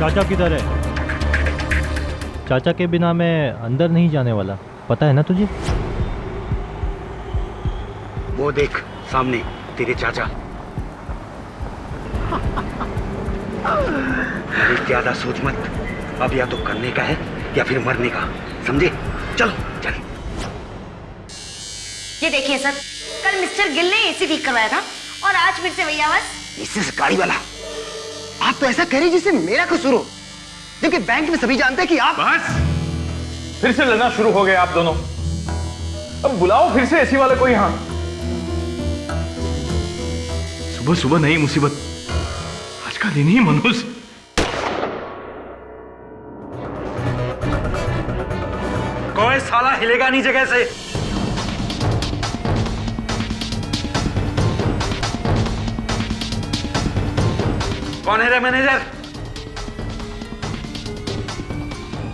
चाचा किधर है? चाचा के बिना मैं अंदर नहीं जाने वाला, पता है ना तुझे? वो देख सामने तेरे चाचा। अरे ज्यादा सोच मत, अब या तो करने का है या फिर मरने का, समझे? चल चल। ये देखिए सर, कल मिस्टर गिल ने एसी ठीक करवाया था और आज फिर से वही आवाज। इससे गाड़ी वाला, आप तो ऐसा कह रहे जिससे मेरा कसूर हो, जबकि बैंक में सभी जानते हैं कि आप। बस फिर से लड़ना शुरू हो गए आप दोनों। अब बुलाओ फिर से एसी वाले को यहाँ। सुबह सुबह नई मुसीबत, आज का दिन ही मनहूस। कोई साला हिलेगा नहीं जगह से। कौन है रे मैनेजर?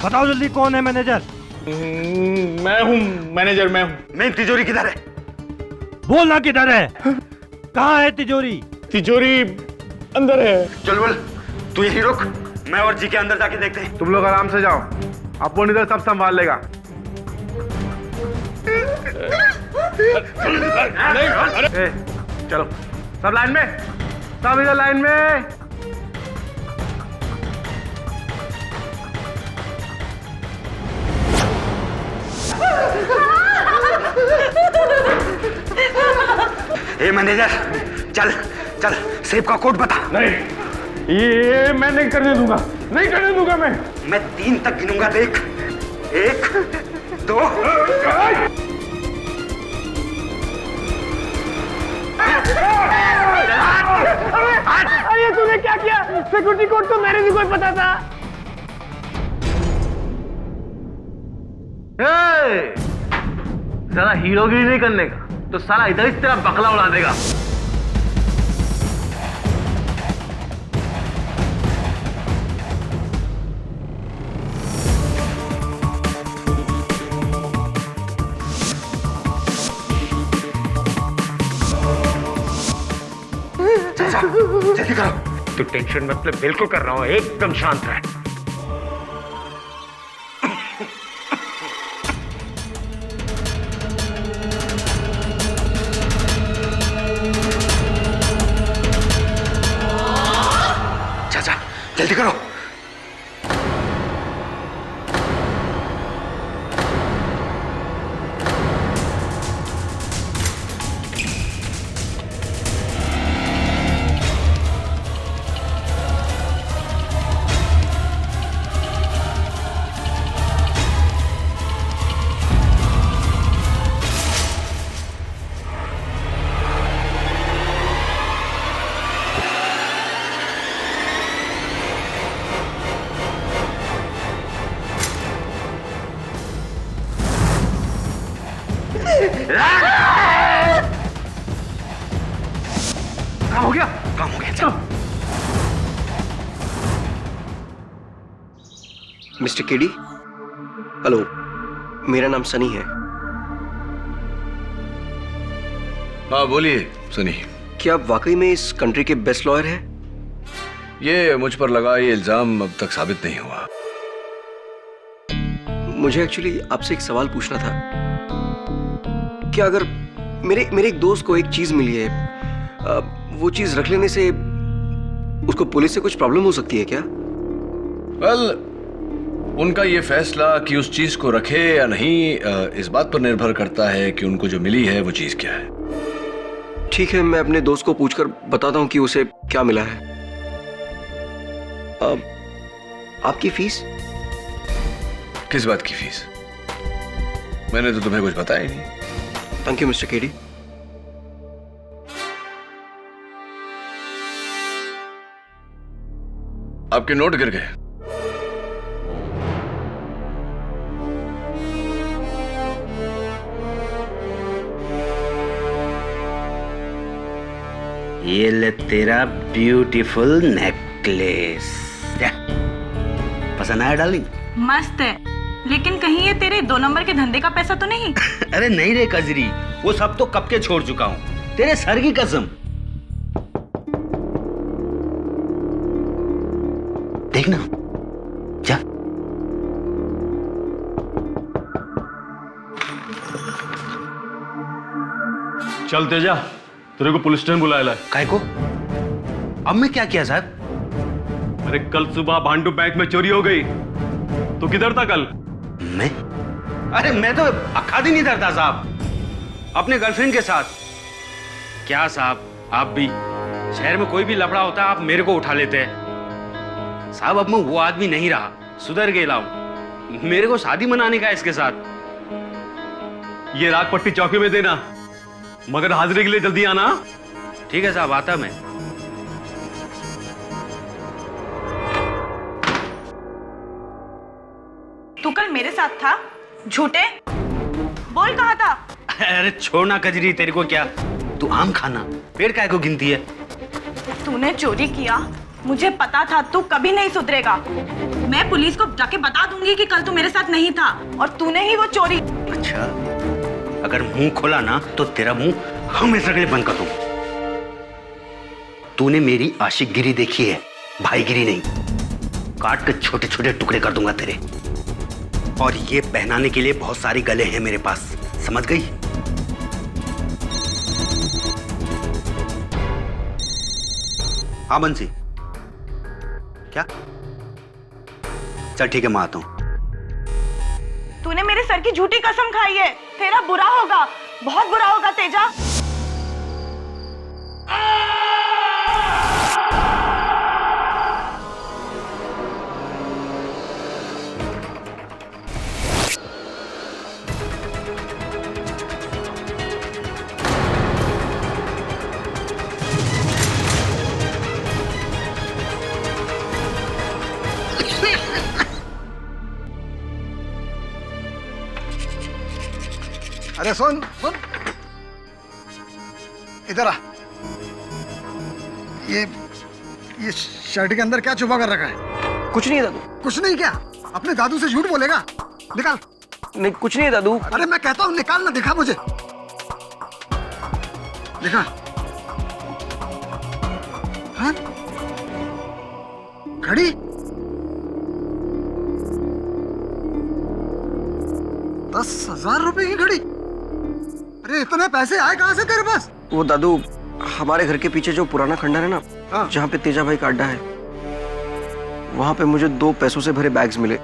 बताओ जल्दी, कौन है मैनेजर? मैं हूँ मैनेजर, मैं हूँ। मेन तिजोरी किधर है? बोलना किधर है? कहाँ है तिजोरी? तिजोरी अंदर है। चल बोल, तू यही रुक, मैं और जी के अंदर जाके देखते हैं। तुम लोग आराम से जाओ, अपन इधर सब संभाल लेगा। नहीं, चलो सब लाइन में, सब इधर लाइन में। ए मैनेजर, चल चल, सेब का कोड बता। नहीं, ये मैं नहीं करने दूंगा, नहीं करने दूंगा मैं 3 तक गिनूंगा, देख। 1 2। अरे तूने क्या किया? सिक्योरिटी कोड तो मेरे भी कोई पता था। साला हीरोगिरी नहीं करने का तो साला इधर ही तेरा बकला उड़ा देगा। जल्दी करो। तू टेंशन मत ले, बिल्कुल कर रहा हूं, एकदम शांत रह। चाचा जल्दी करो। काम हो गया, काम हो गया, चलो। मिस्टर केडी, हेलो, मेरा नाम सनी है। हाँ बोलिए सनी। क्या आप वाकई में इस कंट्री के बेस्ट लॉयर हैं? ये मुझ पर लगा ये इल्जाम अब तक साबित नहीं हुआ। मुझे एक्चुअली आपसे एक सवाल पूछना था। क्या अगर मेरे एक दोस्त को एक चीज मिली है, वो चीज रख लेने से उसको पुलिस से कुछ प्रॉब्लम हो सकती है क्या? वेल, उनका ये फैसला कि उस चीज को रखे या नहीं इस बात पर निर्भर करता है कि उनको जो मिली है वो चीज क्या है। ठीक है, मैं अपने दोस्त को पूछकर बताता हूँ कि उसे क्या मिला है। आपकी फीस? किस बात की फीस? मैंने तो तुम्हें कुछ बताया ही नहीं। Thank you mister KD. आपके नोट गिर गए। ये ले तेरा ब्यूटीफुल नेकलेस। पसंद आया डार्लिंग? मस्त है, लेकिन कहीं ये तेरे 2 नंबर के धंधे का पैसा तो नहीं? अरे नहीं रे कजरी, वो सब तो कब के छोड़ चुका हूं, तेरे सर की कसम। देखना जा। चल तेजा, तेरे को पुलिस स्टेशन बुलाया है। काय को? अब मैं क्या किया साहब? अरे कल सुबह भांडू बैंक में चोरी हो गई। तू किधर था कल? मैं? अरे मैं तो अखाड़ी नहीं था साहब, अपने गर्लफ्रेंड के साथ। क्या साहब, आप भी शहर में कोई भी लफड़ा होता है आप मेरे को उठा लेते हैं। साहब अब मैं वो आदमी नहीं रहा, सुधर गया हूं। मेरे को शादी मनाने का है इसके साथ। ये राग पट्टी चौकी में देना, मगर हाजिरी के लिए जल्दी आना। ठीक है साहब, आता मैं। तू कल मेरे साथ था? झूठे बोल, कहा था? अरे छोड़ना कजरी, तेरे को क्या, तू आम खाना, पेड़ काय को गिनती है? तूने चोरी किया, मुझे पता था तू कभी नहीं सुधरेगा। मैं पुलिस को जाके बता दूंगी कि कल तू मेरे साथ नहीं था और तूने ही वो चोरी। अच्छा, अगर मुंह खोला ना तो तेरा मुंह हमेशा के लिए बंद कर दूं। तूने मेरी आशिकगिरी देखी है, भाईगिरी नहीं। काट के छोटे छोटे टुकड़े कर दूंगा तेरे। और ये पहनाने के लिए बहुत सारे गले हैं मेरे पास, समझ गई? हाँ बंसी, क्या? चल ठीक है, मैं आता हूं। तूने मेरे सर की झूठी कसम खाई है, तेरा बुरा होगा, बहुत बुरा होगा तेजा। अरे सुन सुन, इधर आ। ये शर्ट के अंदर क्या छुपा कर रखा है? कुछ नहीं है दादू। कुछ नहीं, क्या अपने दादू से झूठ बोलेगा? निकाल। नहीं कुछ नहीं है दादू। अरे मैं कहता हूँ निकाल ना, दिखा मुझे, दिखा। हाँ? घड़ी? 10,000 रुपए की घड़ी? अरे इतने पैसे आए कहां से तेरे पास? वो दादू, हमारे घर के पीछे जो पुराना खंडर है ना, जहाँ पे तेजा भाई का अड्डा है, वहां पे मुझे 2 पैसों से भरे बैग्स मिले।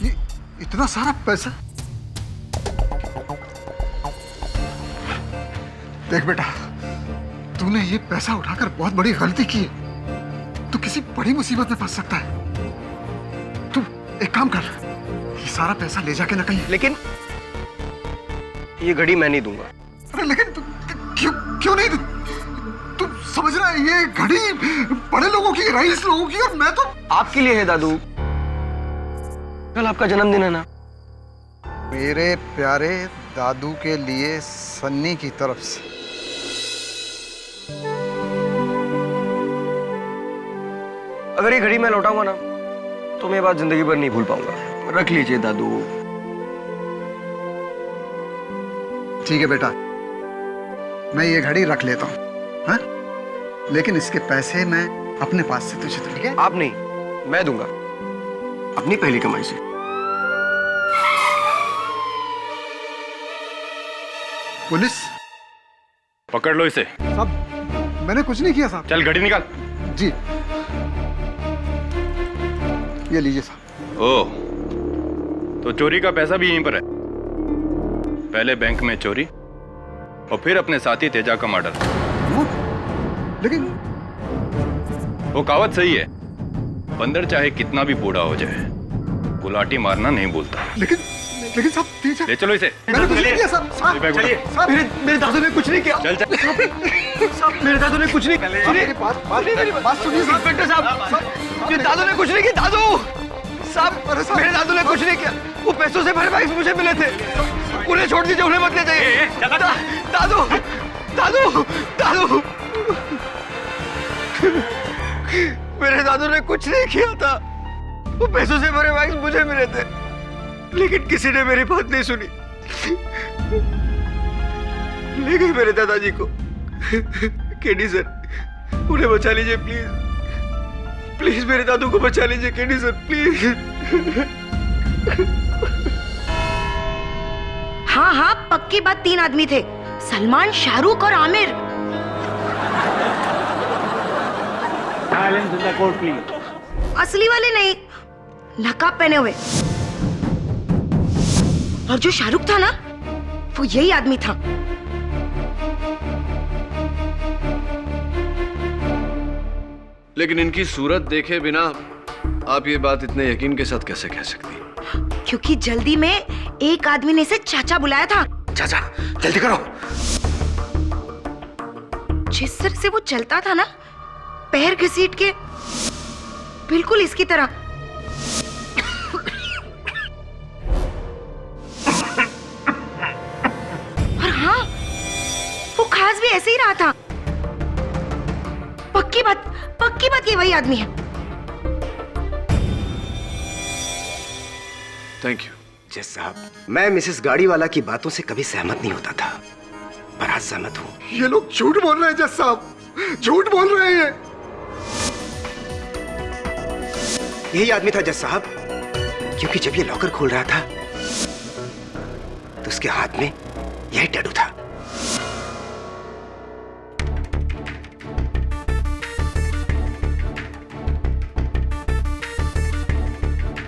ये इतना सारा पैसा? देख बेटा, तूने ये पैसा उठाकर बहुत बड़ी गलती की है। तू किसी बड़ी मुसीबत में फंस सकता है। तू एक काम कर, ये सारा पैसा ले जाके ना कहीं। लेकिन ये घड़ी मैं नहीं दूंगा। अरे लेकिन क्यों नहीं? तू समझ रहा है, ये घड़ी बड़े लोगों की, रईस लोगों की, और मैं तो आपके लिए है दादू। कल आपका जन्मदिन है ना। मेरे प्यारे दादू के लिए सन्नी की तरफ से। अगर ये घड़ी मैं लौटाऊंगा ना तो मैं ये बात जिंदगी भर नहीं भूल पाऊंगा। रख लीजिए दादू। ठीक है बेटा, मैं ये घड़ी रख लेता हूँ, हाँ? लेकिन इसके पैसे मैं अपने पास से तुझे दूंगा। ठीक है? आप नहीं, मैं दूंगा, अपनी पहली कमाई से। पुलिस पकड़ लो इसे। साहब, मैंने कुछ नहीं किया साहब। चल घड़ी निकाल। जी, ये लीजिए साहब। ओह, तो चोरी का पैसा भी यहीं पर है। पहले बैंक में चोरी और फिर अपने साथी तेजा का मर्डर। लेकिन वो कहावत सही है, बंदर चाहे कितना भी बूढ़ा हो जाए, गुलाटी मारना नहीं भूलता। लेकिन साहब, तेजा, ले चलो इसे। मैंने कुछ नहीं किया साहब। साहब, चलिए। साहब, मेरे दादू ने कुछ नहीं किया। चल चल। साहब, मेरे दादू ने कुछ नहीं किया। सुनिए, बात सुनिए साहब। इंस्पेक्टर साहब, मेरे दादू ने कुछ नहीं किया। दादू साहब, मेरे दादू ने कुछ नहीं किया। वो पैसों से भरे बैग्स मुझे मिले थे, उन्हें छोड़ दीजिए, उन्हें मत ले जाइए। दादू दादू दादू, मेरे दादू ने कुछ नहीं किया था। वो पैसों से भरे बैग्स मुझे मिले थे, लेकिन किसी ने मेरी बात नहीं सुनी। ले गए मेरे दादाजी को। केडी सर, उन्हें बचा लीजिए प्लीज। प्लीज मेरे दादू को बचा लीजिए केडी सर, प्लीज। हाँ हाँ, पक्की बात, 3 आदमी थे, सलमान, शाहरुख और आमिर। असली वाले नहीं, नकाब पहने हुए। और जो शाहरुख था ना, वो यही आदमी था। लेकिन इनकी सूरत देखे बिना आप ये बात इतने यकीन के साथ कैसे कह सकती हैं? क्योंकि जल्दी में एक आदमी ने इसे चाचा बुलाया था। चाचा जल्दी करो। जिस तरह से वो चलता था ना, पैर घसीट के, बिल्कुल इसकी तरह। और हाँ, वो खास भी ऐसे ही रहा था। पक्की बात ये वही आदमी है। Thank you. जज साहब, मैं मिसेस गाड़ीवाला की बातों से कभी सहमत नहीं होता था, पर आज सहमत हूं। ये लोग झूठ बोल रहे हैं जज साहब, झूठ बोल रहे हैं। यही आदमी था जज साहब, क्योंकि जब ये लॉकर खोल रहा था तो उसके हाथ में यही टैटू था।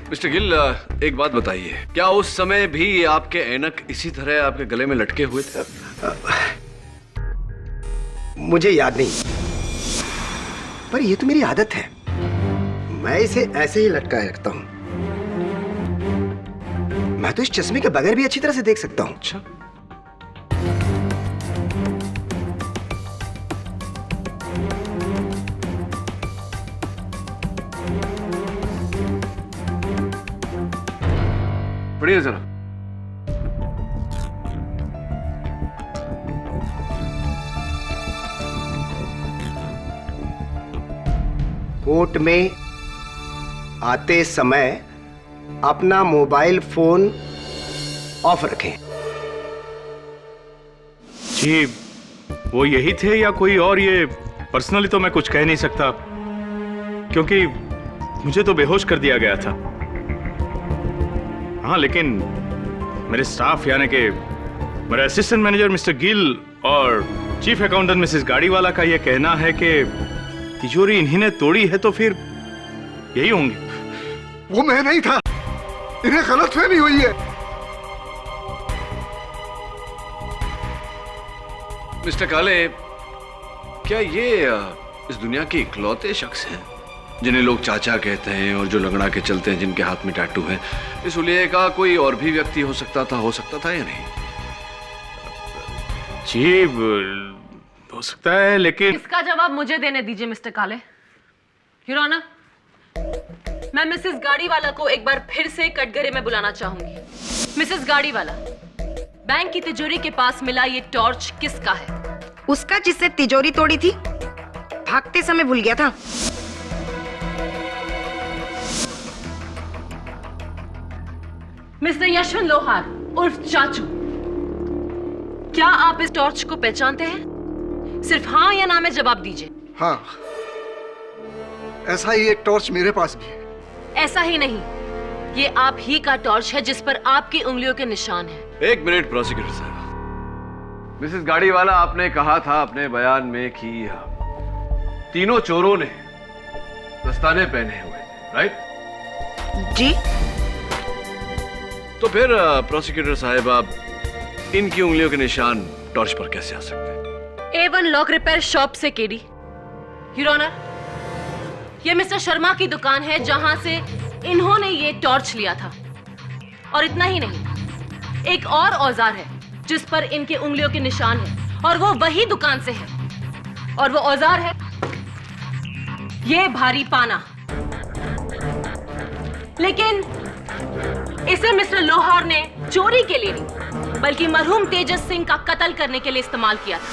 मिस्टर गिल, एक बात बताइए, क्या उस समय भी आपके ऐनक इसी तरह आपके गले में लटके हुए थे? मुझे याद नहीं, पर यह तो मेरी आदत है, मैं इसे ऐसे ही लटकाए रखता हूं। मैं तो इस चश्मे के बगैर भी अच्छी तरह से देख सकता हूं। अच्छा, पढ़िए जरा। कोर्ट में आते समय अपना मोबाइल फोन ऑफ रखें। जी, वो यही थे या कोई और? ये पर्सनली तो मैं कुछ कह नहीं सकता, क्योंकि मुझे तो बेहोश कर दिया गया था। हाँ, लेकिन मेरे स्टाफ यानी कि मेरा असिस्टेंट मैनेजर मिस्टर गिल और चीफ अकाउंटेंट मिसेस गाड़ीवाला का यह कहना है कि तिजोरी इन्हीं ने तोड़ी है, तो फिर यही होंगे। वो मैं नहीं था, इन्हें गलतफहमी हुई है। मिस्टर काले, क्या ये इस दुनिया के इकलौते शख्स हैं जिन्हें लोग चाचा कहते हैं और जो लंगड़ा के चलते हैं, जिनके हाथ में टैटू है? इस हुलिये का कोई और भी व्यक्ति हो सकता था या नहीं? जी, हो सकता है, लेकिन इसका जवाब मुझे देने दीजिए मिस्टर काले। योर ऑनर, मैं मिसेस गाड़ीवाला को एक बार फिर से कटघरे में बुलाना चाहूंगी। मिसेस गाड़ीवाला, बैंक की तिजोरी के पास मिला ये टॉर्च किसका है? उसका, जिससे तिजोरी तोड़ी थी, भागते समय भूल गया था। मिस्टर यशवंत लोहार उर्फ चाचू, क्या आप इस टॉर्च को पहचानते हैं? सिर्फ हाँ या ना में जवाब दीजिए। हाँ, ऐसा ही एक टॉर्च मेरे पास भी है। ऐसा ही नहीं, ये आप ही का टॉर्च है जिस पर आपकी उंगलियों के निशान हैं। एक मिनट प्रोसिक्यूटर साहब, मिसेस गाड़ीवाला, आपने कहा था अपने बयान में कि तीनों चोरों ने दस्ताने पहने हुए थे, राइट? जी। तो फिर प्रोसिक्यूटर साहब, आप इनकी उंगलियों के निशान टॉर्च पर कैसे आ सकते हैं? A1 लॉक रिपेयर शॉप से केडी। योर ऑनर, ये मिस्टर शर्मा की दुकान है जहां से इन्होंने ये टॉर्च लिया था। और इतना ही नहीं, एक और औजार है जिस पर इनके उंगलियों के निशान है, और वो वही दुकान से है। और वो औजार है ये भारी पाना। लेकिन इसे मिस्टर लोहार ने चोरी के लिए नहीं, बल्कि मरहूम तेजस सिंह का कत्ल करने के लिए इस्तेमाल किया था।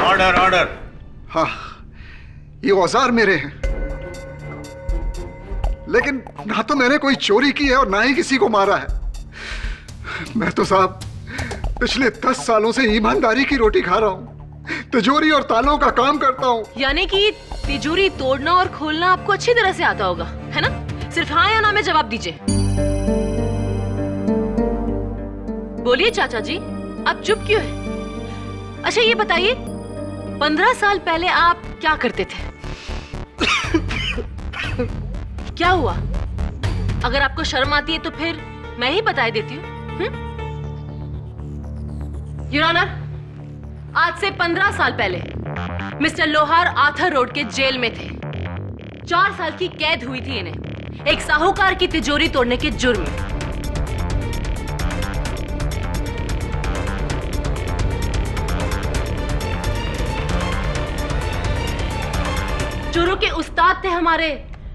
Order, order. हाँ, ये औजार मेरे हैं, लेकिन ना तो मैंने कोई चोरी की है और ना ही किसी को मारा है। मैं तो साहब पिछले 10 सालों से ईमानदारी की रोटी खा रहा हूँ, तिजोरी और तालों का काम करता हूँ। यानी कि तिजोरी तोड़ना और खोलना आपको अच्छी तरह से आता होगा, है ना? सिर्फ हाँ या ना में जवाब दीजिए। बोलिए चाचा जी, आप चुप क्यों हैं? अच्छा ये बताइए, 15 साल पहले आप क्या करते थे? क्या हुआ? अगर आपको शर्म आती है तो फिर मैं ही बता देती हूँ। योर ऑनर, आज से 15 साल पहले मिस्टर लोहार आर्थर रोड के जेल में थे। 4 साल की कैद हुई थी इन्हें एक साहूकार की तिजोरी तोड़ने के जुर्म में। चोरों के उस्ताद थे हमारे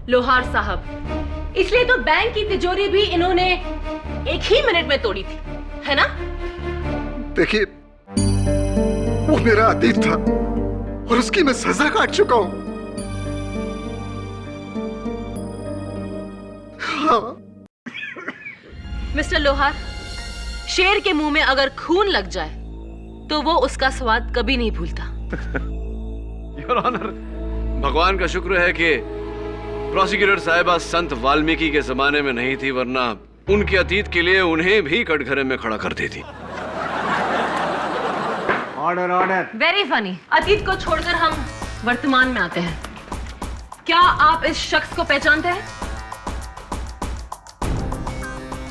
लोहार साहब, इसलिए तो बैंक की तिजोरी भी इन्होंने एक ही मिनट में तोड़ी थी, है ना? देखिए, वो मेरा अतीत था और उसकी मैं सजा काट चुका हूं। हाँ। मिस्टर लोहार, शेर के मुंह में अगर खून लग जाए तो वो उसका स्वाद कभी नहीं भूलता। योर ऑनर, भगवान का शुक्र है कि प्रोसिक्यूटर साहिबा संत वाल्मीकि के जमाने में नहीं थी, वरना उनके अतीत के लिए उन्हें भी कटघरे में खड़ा कर देती। Order order. Very funny. अतीत को छोड़कर हम वर्तमान में आते हैं। क्या आप इस शख्स को पहचानते हैं?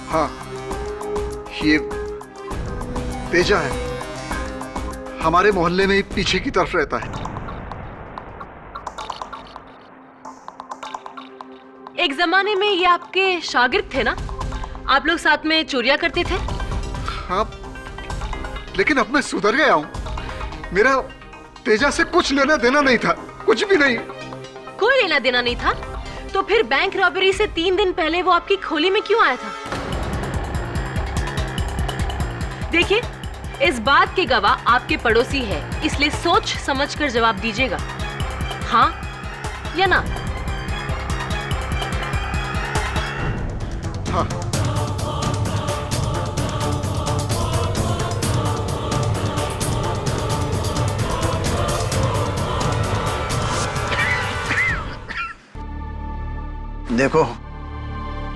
हाँ, ये तेजा है, हमारे मोहल्ले में ही पीछे की तरफ रहता है। एक जमाने में ये आपके शागिर्द थे ना? आप लोग साथ में चोरियां करते थे? हाँ, लेकिन अब मैं सुधर गया हूँ। मेरा तेजा से कुछ लेना देना नहीं था, कुछ भी नहीं। कोई लेना देना नहीं था? तो फिर बैंक रॉबरी से 3 दिन पहले वो आपकी खोली में क्यों आया था? देखिए, इस बात के गवाह आपके पड़ोसी है, इसलिए सोच समझकर जवाब दीजिएगा, हाँ या ना। हाँ। देखो,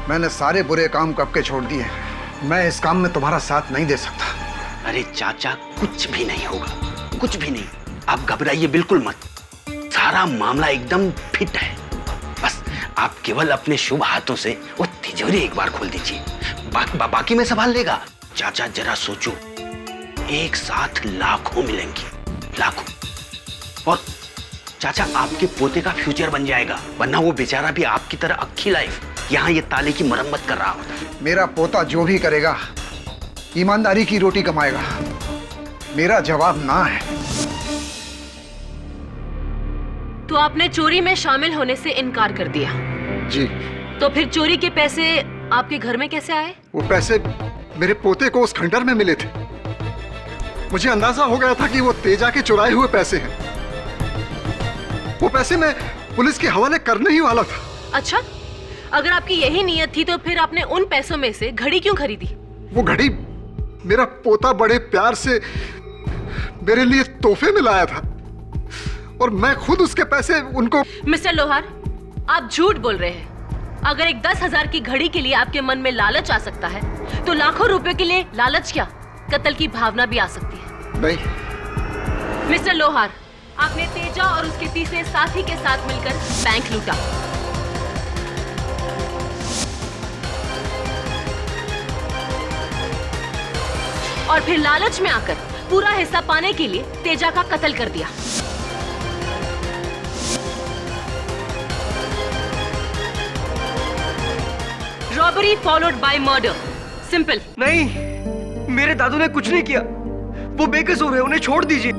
मैंने सारे बुरे काम कब के छोड़ दिए। मैं इस काम में तुम्हारा साथ नहीं दे सकता। अरे चाचा, कुछ भी नहीं होगा, कुछ भी नहीं। आप घबराइए बिल्कुल मत, सारा मामला एकदम फिट है। बस आप केवल अपने शुभ हाथों से वो तिजोरी एक बार खोल दीजिए, बाकी मैं संभाल लेगा। चाचा जरा सोचो, एक साथ लाखों मिलेंगे, लाखों। और चाचा, आपके पोते का फ्यूचर बन जाएगा, वरना वो बेचारा भी आपकी तरह अक्खी लाइफ यहाँ ये ताले की मरम्मत कर रहा होता। मेरा पोता जो भी करेगा ईमानदारी की रोटी कमाएगा। मेरा जवाब ना है। तो आपने चोरी में शामिल होने से इनकार कर दिया? जी। तो फिर चोरी के पैसे आपके घर में कैसे आए? वो पैसे मेरे पोते को उस खंडर में मिले थे। मुझे अंदाजा हो गया था कि वो तेजा के चुराए हुए पैसे हैं। वो पैसे मैं पुलिस के हवाले करने ही वाला था। अच्छा, अगर आपकी यही नीयत थी तो फिर आपने उन पैसों में से घड़ी क्यों खरीदी? वो घड़ी मेरा पोता बड़े प्यार से मेरे लिए तोहफे में लाया था और मैं खुद उसके पैसे उनको। मिस्टर लोहार, आप झूठ बोल रहे हैं। अगर एक 10,000 की घड़ी के लिए आपके मन में लालच आ सकता है तो लाखों रुपए के लिए लालच क्या, कत्ल की भावना भी आ सकती है। नहीं। मिस्टर लोहार, आपने तेजा और उसके तीसरे साथी के साथ मिलकर बैंक लूटा। और फिर लालच में आकर पूरा हिस्सा पाने के लिए तेजा का कत्ल कर दिया। Robbery followed by murder, simple. नहीं, मेरे दादू ने कुछ नहीं किया, वो बेकसूर है, उन्हें छोड़ दीजिए।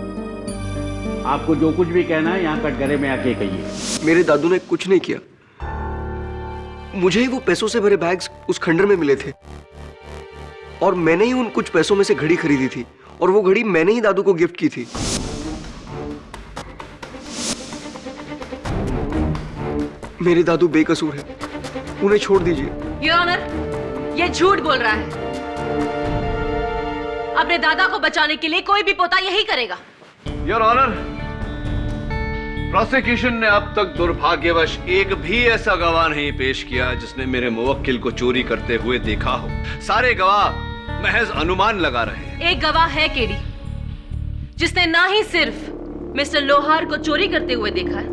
आपको जो कुछ भी कहना है यहाँ कटघरे में आके कहिए। मेरे दादू ने कुछ नहीं किया, मुझे ही वो पैसों से भरे बैग्स उस खंडर में मिले थे और मैंने ही उन कुछ पैसों में से घड़ी खरीदी थी और वो घड़ी मैंने ही दादू को गिफ्ट की थी। मेरे दादू बेकसूर है, उन्हें छोड़ दीजिए। योर ऑनर, ये झूठ बोल रहा है। अपने दादा को बचाने के लिए कोई भी पोता यही करेगा। योर ऑनर, प्रोसिक्यूशन ने अब तक दुर्भाग्यवश एक भी ऐसा गवाह नहीं पेश किया जिसने मेरे मुवक्किल को चोरी करते हुए देखा हो। सारे गवाह महज अनुमान लगा रहे हैं। एक गवाह है केडी, जिसने ना ही सिर्फ मिस्टर लोहार को चोरी करते हुए देखा है,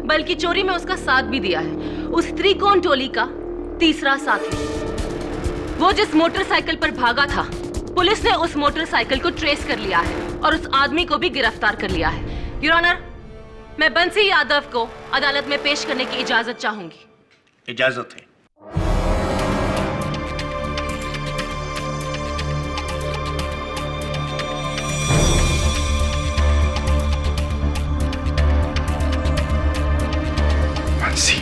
बल्कि चोरी में उसका साथ भी दिया है। उस त्रिकोण टोली का तीसरा साथी, वो जिस मोटरसाइकिल पर भागा था, पुलिस ने उस मोटरसाइकिल को ट्रेस कर लिया है और उस आदमी को भी गिरफ्तार कर लिया है। योर ऑनर, मैं बंसी यादव को अदालत में पेश करने की इजाजत चाहूंगी। इजाजत है। बंसी,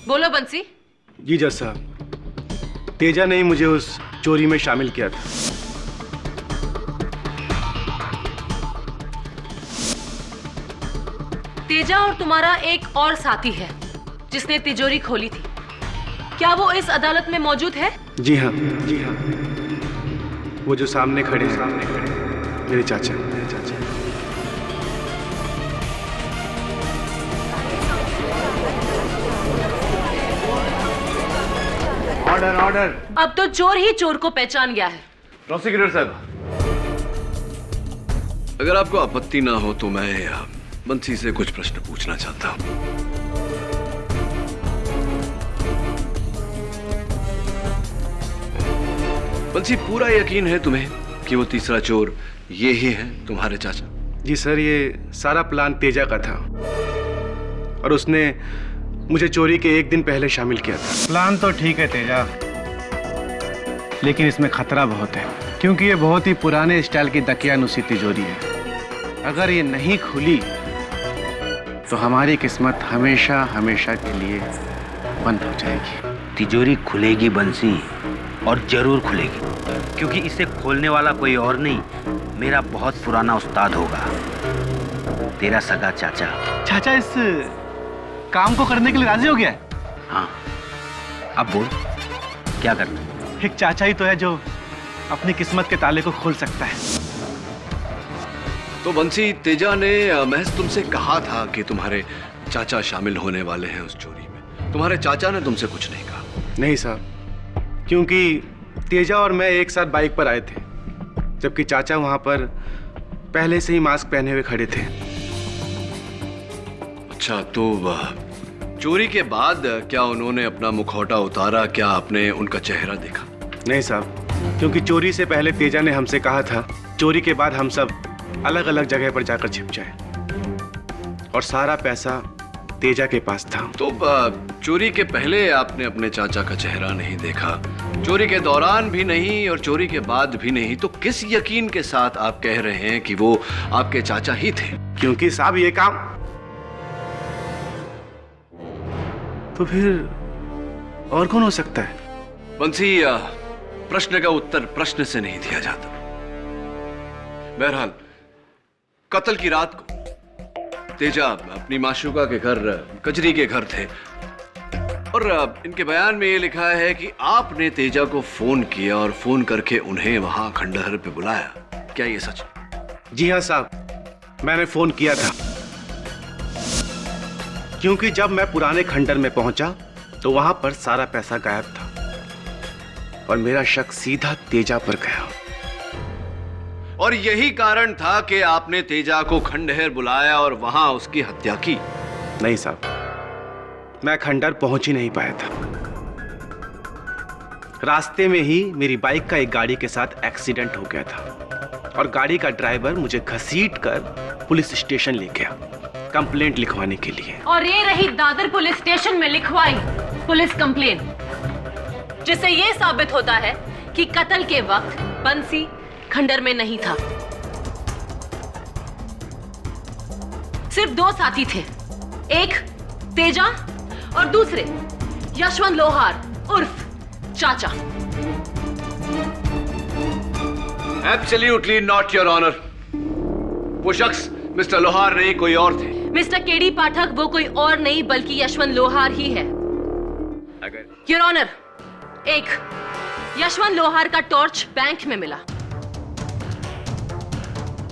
बोलो बंसी। जी जज साहब, तेजा ने ही मुझे उस चोरी में शामिल किया था। तेजा और तुम्हारा एक और साथी है जिसने तिजोरी खोली थी, क्या वो इस अदालत में मौजूद है? जी हाँ, जी हाँ, वो जो सामने खड़े हैं, मेरे चाचा। Order order. अब तो चोर ही चोर को पहचान गया है। प्रोसिक्यूटर साहब, अगर आपको आपत्ति ना हो तो मैं बंसी से कुछ प्रश्न पूछना चाहता हूं। बंसी, पूरा यकीन है तुम्हें कि वो तीसरा चोर ये ही है तुम्हारे चाचा? जी सर, ये सारा प्लान तेजा का था और उसने मुझे चोरी के एक दिन पहले शामिल किया था। प्लान तो ठीक है तेजा, लेकिन इसमें खतरा बहुत है, क्योंकि ये बहुत ही पुराने स्टाइल की दकियानुसी तिजोरी है। अगर ये नहीं खुली तो हमारी किस्मत हमेशा हमेशा के लिए बंद हो जाएगी। तिजोरी खुलेगी बंसी, और जरूर खुलेगी, क्योंकि इसे खोलने वाला कोई और नहीं, मेरा बहुत पुराना उस्ताद होगा, तेरा सगा चाचा। चाचा इस काम को करने के लिए राजी हो गया है? हाँ, अब बोल क्या करना है? एक चाचा ही तो है जो अपनी किस्मत के ताले को खोल सकता है। तो बंसी, तेजा ने महज तुमसे कहा था कि तुम्हारे चाचा शामिल होने वाले हैं उस चोरी में। तुम्हारे चाचा ने तुमसे कुछ नहीं कहा? नहीं साहब, क्योंकि तेजा और मैं एक साथ बाइक पर आए थे, जबकि चाचा वहां पर पहले से ही मास्क पहने हुए खड़े थे। अच्छा, तो चोरी के बाद क्या उन्होंने अपना मुखौटा उतारा? क्या आपने उनका चेहरा देखा? नहीं साहब, क्योंकि चोरी से पहले तेजा ने हमसे कहा था चोरी के बाद हम सब अलग अलग जगह पर जाकर छिप जाए, और सारा पैसा तेजा के पास था। तो चोरी के पहले आपने अपने चाचा का चेहरा नहीं देखा, चोरी के दौरान भी नहीं और चोरी के बाद भी नहीं, तो किस यकीन के साथ आप कह रहे हैं कि वो आपके चाचा ही थे? क्योंकि साहब ये काम तो फिर और कौन हो सकता है? बंसी, प्रश्न का उत्तर प्रश्न से नहीं दिया जाता। बहरहाल, कत्ल की रात को तेजा अपनी माशूका के घर, कजरी के घर थे, और इनके बयान में ये लिखा है कि आपने तेजा को फोन किया और फोन करके उन्हें वहां खंडहर पे बुलाया। क्या ये सच? जी हाँ साहब, मैंने फोन किया था, क्योंकि जब मैं पुराने खंडहर में पहुंचा तो वहां पर सारा पैसा गायब था और मेरा शक सीधा तेजा पर गया। और यही कारण था कि आपने तेजा को खंडहर बुलाया और वहां उसकी हत्या की? नहीं साहब, मैं खंडहर पहुंच ही नहीं पाया था। रास्ते में ही मेरी बाइक का एक गाड़ी के साथ एक्सीडेंट हो गया था और गाड़ी का ड्राइवर मुझे घसीट कर पुलिस स्टेशन ले गया कंप्लेंट लिखवाने के लिए। और ये रही दादर पुलिस स्टेशन में लिखवाई पुलिस कंप्लेंट, जिससे ये साबित होता है कि कत्ल के वक्त बंसी खंडहर में नहीं था। सिर्फ दो साथी थे, एक तेजा और दूसरे यशवंत लोहार उर्फ चाचा। Absolutely not, your honour. वो शख्स मिस्टर लोहार नहीं कोई और थे। मिस्टर केडी पाठक वो कोई और नहीं बल्कि यशवंत लोहार ही है। योर ऑनर, एक यशवंत लोहार का टॉर्च बैंक में मिला।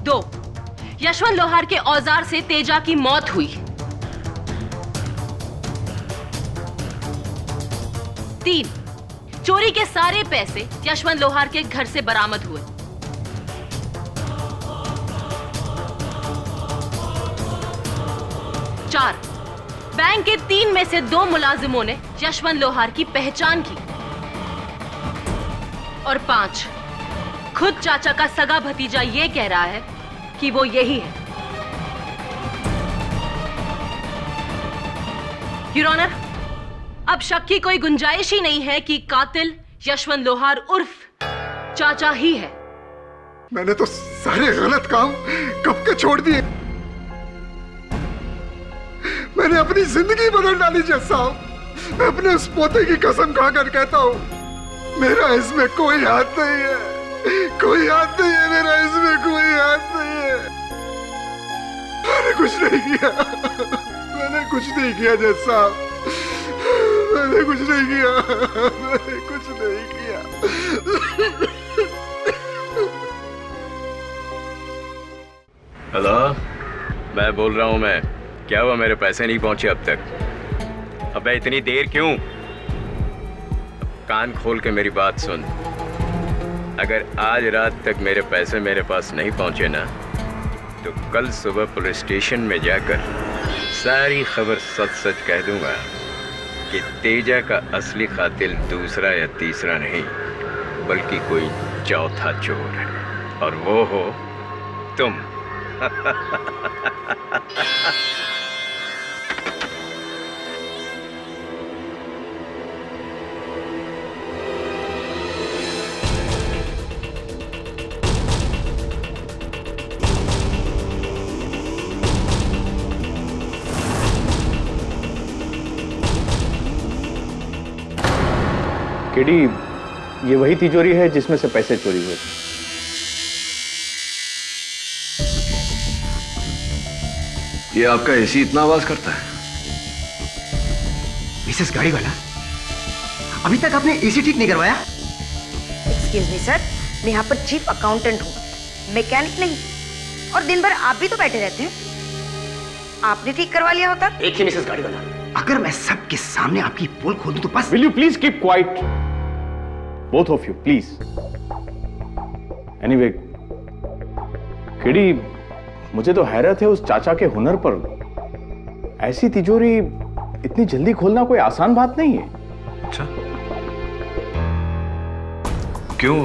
2 यशवंत लोहार के औजार से तेजा की मौत हुई। 3 चोरी के सारे पैसे यशवंत लोहार के घर से बरामद हुए। 4 बैंक के 3 में से 2 मुलाजिमों ने यशवंत लोहार की पहचान की। और 5 खुद चाचा का सगा भतीजा ये कह रहा है कि वो यही है। योर ऑनर, अब शक की कोई गुंजाइश ही नहीं है कि कातिल यशवंत लोहार उर्फ चाचा ही है। मैंने तो सारे गलत काम कब के छोड़ दिए। मैंने अपनी जिंदगी बदल डाली जज साहब। मैं अपने उस पोते की कसम खाकर कहता हूँ, मेरा इसमें कोई हाथ नहीं है, कोई हाथ नहीं है, मेरा इसमें कोई हाथ नहीं है। मैंने कुछ नहीं किया, मैंने कुछ नहीं किया जज साहब, मैंने कुछ नहीं किया, मैंने कुछ नहीं किया। हेलो, मैं बोल रहा हूँ। मैं क्या हुआ, मेरे पैसे नहीं पहुंचे अब तक? अबे इतनी देर क्यों? कान खोल के मेरी बात सुन। अगर आज रात तक मेरे पैसे मेरे पास नहीं पहुंचे ना, तो कल सुबह पुलिस स्टेशन में जाकर सारी खबर सच सच कह दूंगा कि तेजा का असली कातिल दूसरा या तीसरा नहीं बल्कि कोई चौथा चोर है, और वो हो तुम। केडी, ये वही तिजोरी है जिसमें से पैसे चोरी हुए थे। ये आपका एसी इतना आवाज करता है? मिसेस गाड़ी वाला, अभी तक आपने एसी ठीक नहीं करवाया? एक्सक्यूज मी सर, मैं यहाँ पर चीफ अकाउंटेंट हूँ, मैकेनिक नहीं। और दिन भर आप भी तो बैठे रहते हैं, आपने ठीक करवा लिया होता। एक ही मिसेस गाड़ी वाला, अगर मैं सबके सामने आपकी पोल खोल दूं तो बस। Will you please keep quiet, both of you please. Anyway KD, मुझे तो हैरत है उस चाचा के हुनर पर। ऐसी तिजोरी इतनी जल्दी खोलना कोई आसान बात नहीं है। अच्छा, क्यों?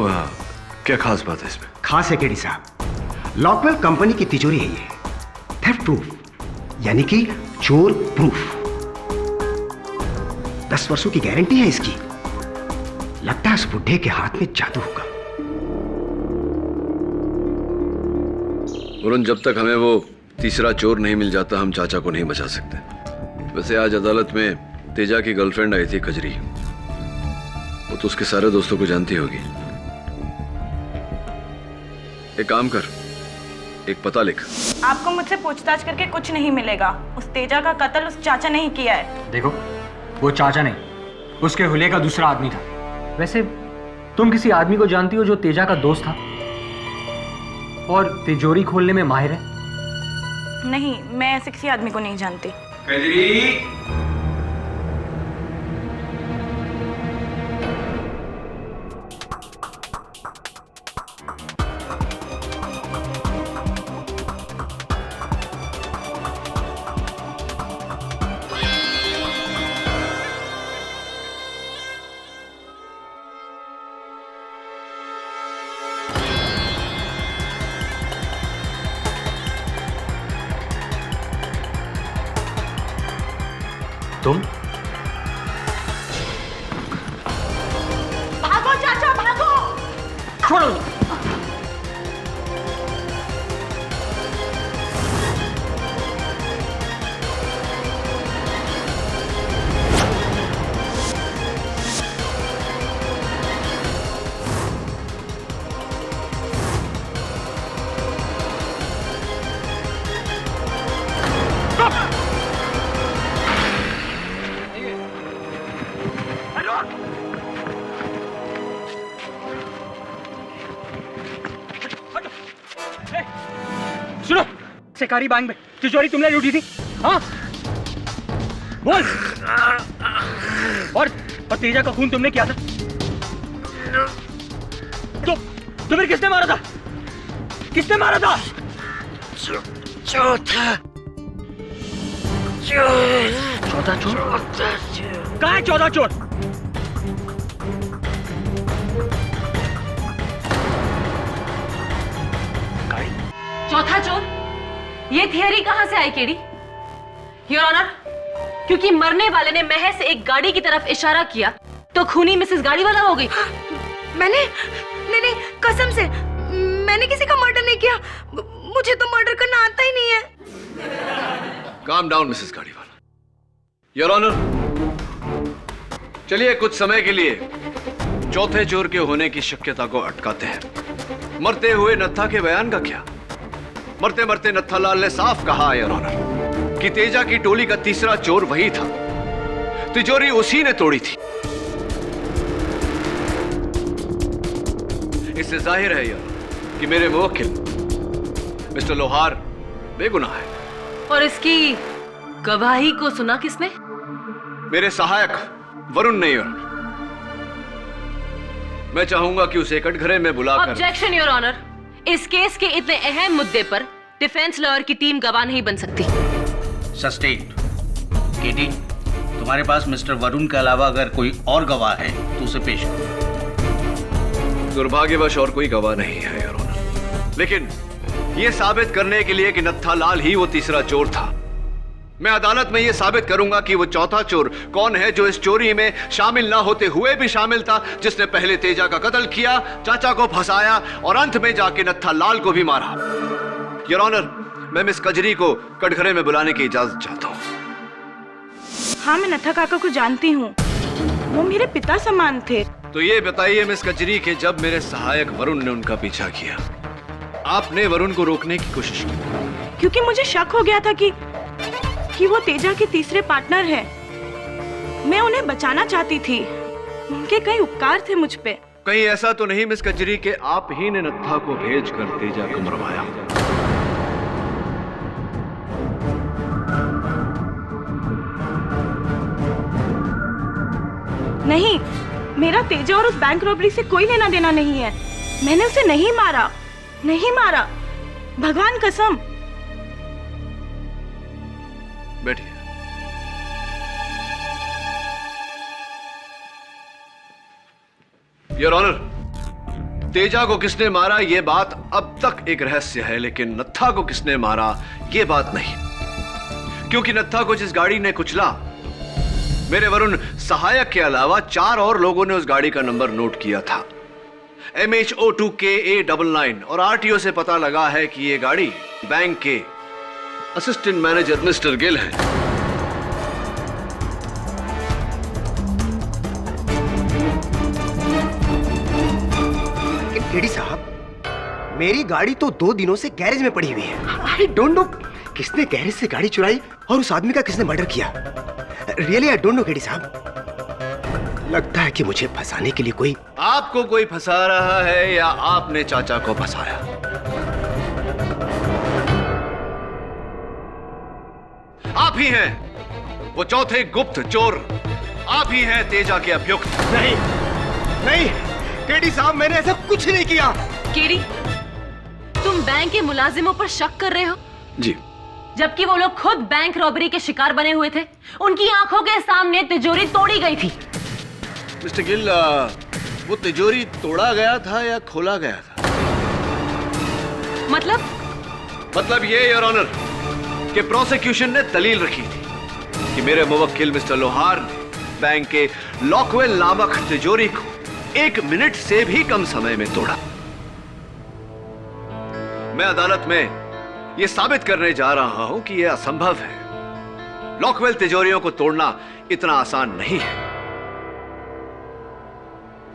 क्या खास बात है इसमें? खास है केडी साहब, लॉकवेल कंपनी की तिजोरी है ये, थेफ्ट प्रूफ, यानी कि चोर प्रूफ। 10 वर्षों की गारंटी है इसकी। लगता है उस बुढ़े के हाथ में जादू होगा। वरुण, जब तक हमें वो तीसरा चोर नहीं मिल जाता, हम चाचा को नहीं बचा सकते। वैसे आज अदालत में तेजा की गर्लफ्रेंड आई थी कजरी। वो तो उसके सारे दोस्तों को जानती होगी। एक काम कर, एक पता लिख। आपको मुझसे पूछताछ करके कुछ नहीं मिलेगा। उस तेजा का कत्ल उस चाचा ने ही किया है। देखो, वो चाचा नहीं, उसके हुलिये का दूसरा आदमी था। वैसे तुम किसी आदमी को जानती हो जो तेजा का दोस्त था और तिजोरी खोलने में माहिर है? नहीं, मैं ऐसे किसी आदमी को नहीं जानती। कजरी, तुम? भागो चाचा, भागो! छोड़ो! सहकारी बैंक में तिजोरी तुमने लूटी थी? हाँ बोल। और तेजा का खून तुमने किया था? तो फिर किसने मारा था? किसने मारा था? चौथा चोर। कहाँ है चौथा चोर? चौथा चोर? ये थियरी कहां से आई केडी? योर ऑनर, क्योंकि मरने वाले ने महज एक गाड़ी की तरफ इशारा किया तो खूनी मिसेस गाड़ी वाला हो गई। मैंने नहीं, कसम से मैंने किसी का मर्डर नहीं किया। मुझे तो मर्डर करना आता ही नहीं है। Calm down mrs Gadiwala. Your honour, चलिए कुछ समय के लिए चौथे चोर के होने की शक्यता को अटकाते हैं। मरते हुए नत्था के बयान का क्या? मरते मरते नत्थालाल ने साफ कहा योर ऑनर कि तेजा की टोली का तीसरा चोर वही था। तिजोरी उसी ने तोड़ी थी। इससे जाहिर है यार कि मेरे मुवक्किल मिस्टर लोहार बेगुनाह है। और इसकी गवाही को सुना किसने? मेरे सहायक वरुण ने योर। मैं चाहूंगा कि उसे कटघरे में बुलाकर। Objection your honour. इस केस के इतने अहम मुद्दे पर डिफेंस लॉयर की टीम गवाह नहीं बन सकती। सस्टेन्ड। केटी, तुम्हारे पास मिस्टर वरुण के अलावा अगर कोई और गवाह है तो उसे पेश करो। दुर्भाग्यवश और कोई गवाह नहीं है योर ऑनर। लेकिन यह साबित करने के लिए कि नत्थालाल ही वो तीसरा चोर था, मैं अदालत में यह साबित करूंगा कि वो चौथा चोर कौन है जो इस चोरी में शामिल ना होते हुए भी शामिल था, जिसने पहले तेजा का कत्ल किया, चाचा को फंसाया और अंत में जाके नत्थालाल को भी मारा। योर ऑनर, मैं मिस कजरी को कटघरे में बुलाने की इजाजत चाहता हूँ। हाँ, मैं नत्था काका को जानती हूँ। वो मेरे पिता समान थे। तो ये बताइए मिस कजरी कि जब मेरे सहायक वरुण ने उनका पीछा किया, आपने वरुण को रोकने की कोशिश की? क्योंकि मुझे शक हो गया था कि वो तेजा के तीसरे पार्टनर हैं। मैं उन्हें बचाना चाहती थी। उनके कई उपकार थे मुझ पे। कहीं ऐसा तो नहीं मिस कजरी के आप ही ने नत्था को भेजकर तेजा को मरवाया? नहीं, मेरा तेजा और उस बैंक रॉबरी से कोई लेना देना नहीं है। मैंने उसे नहीं मारा, नहीं मारा, भगवान कसम। बैठिए। योर ऑनर, तेजा को किसने मारा यह बात अब तक एक रहस्य है, लेकिन नत्था को किसने मारा यह बात नहीं, क्योंकि नत्था को जिस गाड़ी ने कुचला, मेरे वरुण सहायक के अलावा 4 और लोगों ने उस गाड़ी का नंबर नोट किया था, MH02KA99, और RTO से पता लगा है कि यह गाड़ी बैंक के असिस्टेंट मैनेजर मिस्टर गिल हैं। केडी साहब, मेरी गाड़ी तो 2 दिनों से गैरेज में पड़ी हुई है। आई डोंट नो किसने गैरेज से गाड़ी चुराई और उस आदमी का किसने मर्डर किया। Really I don't know KD साहब। लगता है कि मुझे फंसाने के लिए कोई आपको कोई फंसा रहा है या आपने चाचा को फंसाया? आप ही हैं वो चौथे गुप्त चोर। आप ही हैं तेजा के अभियुक्त। नहीं, नहीं केडी साहब, मैंने ऐसा कुछ नहीं किया। केडी, तुम बैंक के मुलाजिमों पर शक कर रहे हो? जी। जबकि वो लोग खुद बैंक रॉबरी के शिकार बने हुए थे। उनकी आंखों के सामने तिजोरी तोड़ी गई थी। मिस्टर गिल, वो तिजोरी तोड़ा गया था या खोला गया था? मतलब ये योर ऑनर कि प्रोसिक्यूशन ने दलील रखी थी कि मेरे मुवक्किल मिस्टर लोहार ने बैंक के लॉकवेल नामक तिजोरी को 1 मिनट से भी कम समय में तोड़ा। मैं अदालत में यह साबित करने जा रहा हूं कि यह असंभव है। लॉकवेल तिजोरियों को तोड़ना इतना आसान नहीं है।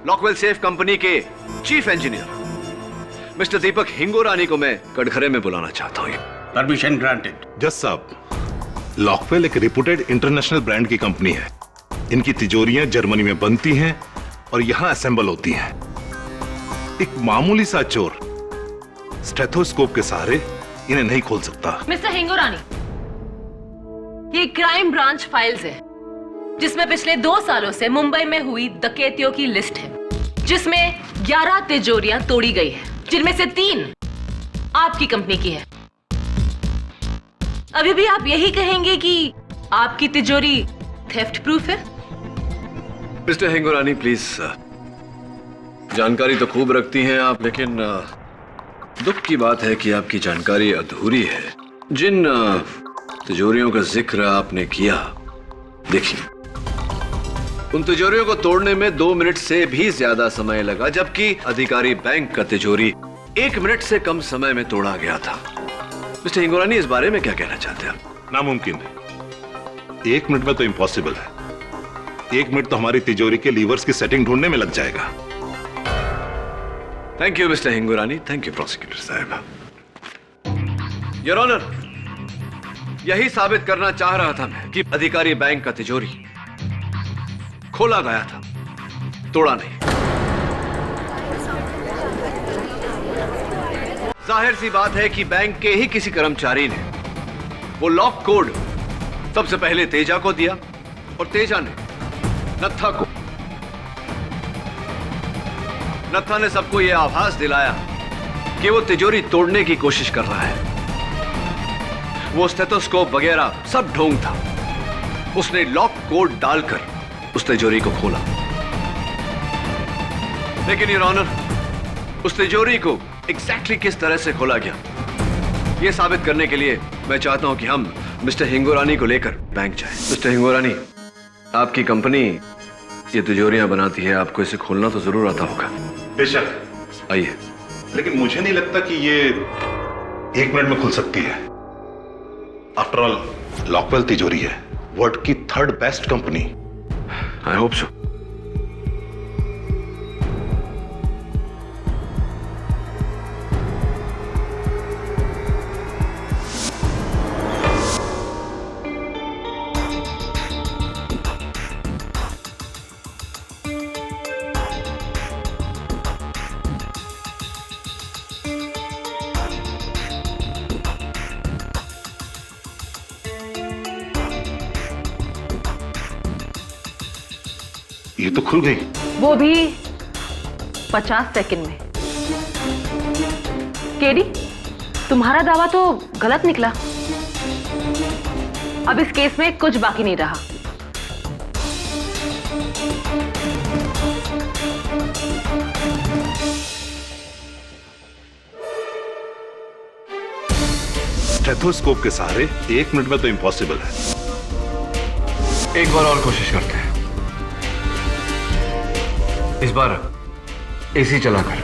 लॉकवेल सेफ कंपनी के चीफ इंजीनियर मिस्टर दीपक हिंगोरानी को मैं कटघरे में बुलाना चाहता हूं। Permission granted. जज साहब, लॉकवेल एक रिप्यूटेड इंटरनेशनल ब्रांड की कंपनी है। इनकी तिजोरियां जर्मनी में बनती हैं और यहां असेंबल होती हैं। एक मामूली सा चोर स्टेथोस्कोप के सहारे इन्हें नहीं खोल सकता। मिस्टर हिंगोरानी, ये क्राइम ब्रांच फाइल्स है जिसमें पिछले 2 सालों से मुंबई में हुई डकैतियों की लिस्ट है, जिसमें 11 तिजोरियां तोड़ी गई है, जिनमें से 3 आपकी कंपनी की है। अभी भी आप यही कहेंगे कि आपकी तिजोरी थेफ्ट प्रूफ है? मिस्टर हिंगोरानी प्लीज, जानकारी तो खूब रखती हैं आप, लेकिन दुख की बात है कि आपकी जानकारी अधूरी है। जिन तिजोरियों का जिक्र आपने किया, देखिए उन तिजोरियों को तोड़ने में 2 मिनट से भी ज्यादा समय लगा, जबकि अधिकारी बैंक का तिजोरी 1 मिनट से कम समय में तोड़ा गया था। मिस्टर हिंगोरानी, इस बारे में क्या कहना चाहते हैं आप? नामुमकिन है। 1 मिनट में तो इम्पॉसिबल है। 1 मिनट तो हमारी तिजोरी के लीवर्स की सेटिंग ढूंढने में लग जाएगा। Thank you mister Hingorani, thank you prosecutor साहब। योर ऑनर, यही साबित करना चाह रहा था मैं कि अधिकारी बैंक का तिजोरी खोला गया था, तोड़ा नहीं। जाहिर सी बात है कि बैंक के ही किसी कर्मचारी ने वो लॉक कोड सबसे पहले तेजा को दिया और तेजा ने नत्था को। नत्था ने सबको यह आभास दिलाया कि वो तिजोरी तोड़ने की कोशिश कर रहा है। वो स्टेथोस्कोप वगैरह सब ढोंग था। उसने लॉक कोड डालकर उस तिजोरी को खोला, लेकिन योर ऑनर, उस तिजोरी को एग्जैक्टली किस तरह से खोला गया, यह साबित करने के लिए मैं चाहता हूं कि हम मिस्टर हिंगोरानी को लेकर बैंक जाएं। मिस्टर हिंगोरानी, आपकी कंपनी ये तिजोरियां बनाती है, आपको इसे खोलना तो जरूर आता होगा। बेशक। आइए। लेकिन मुझे नहीं लगता कि ये 1 मिनट में खुल सकती है। आफ्टर ऑल लॉकवेल तिजोरी है, वर्ल्ड की 3rd best company. I hope so. ये तो खुल गई। वो भी 50 सेकंड में। केडी, तुम्हारा दावा तो गलत निकला। अब इस केस में कुछ बाकी नहीं रहा। स्टेथोस्कोप के सहारे 1 मिनट में तो इम्पॉसिबल है। एक बार और कोशिश करते हैं, इस बार एसी चलाकर।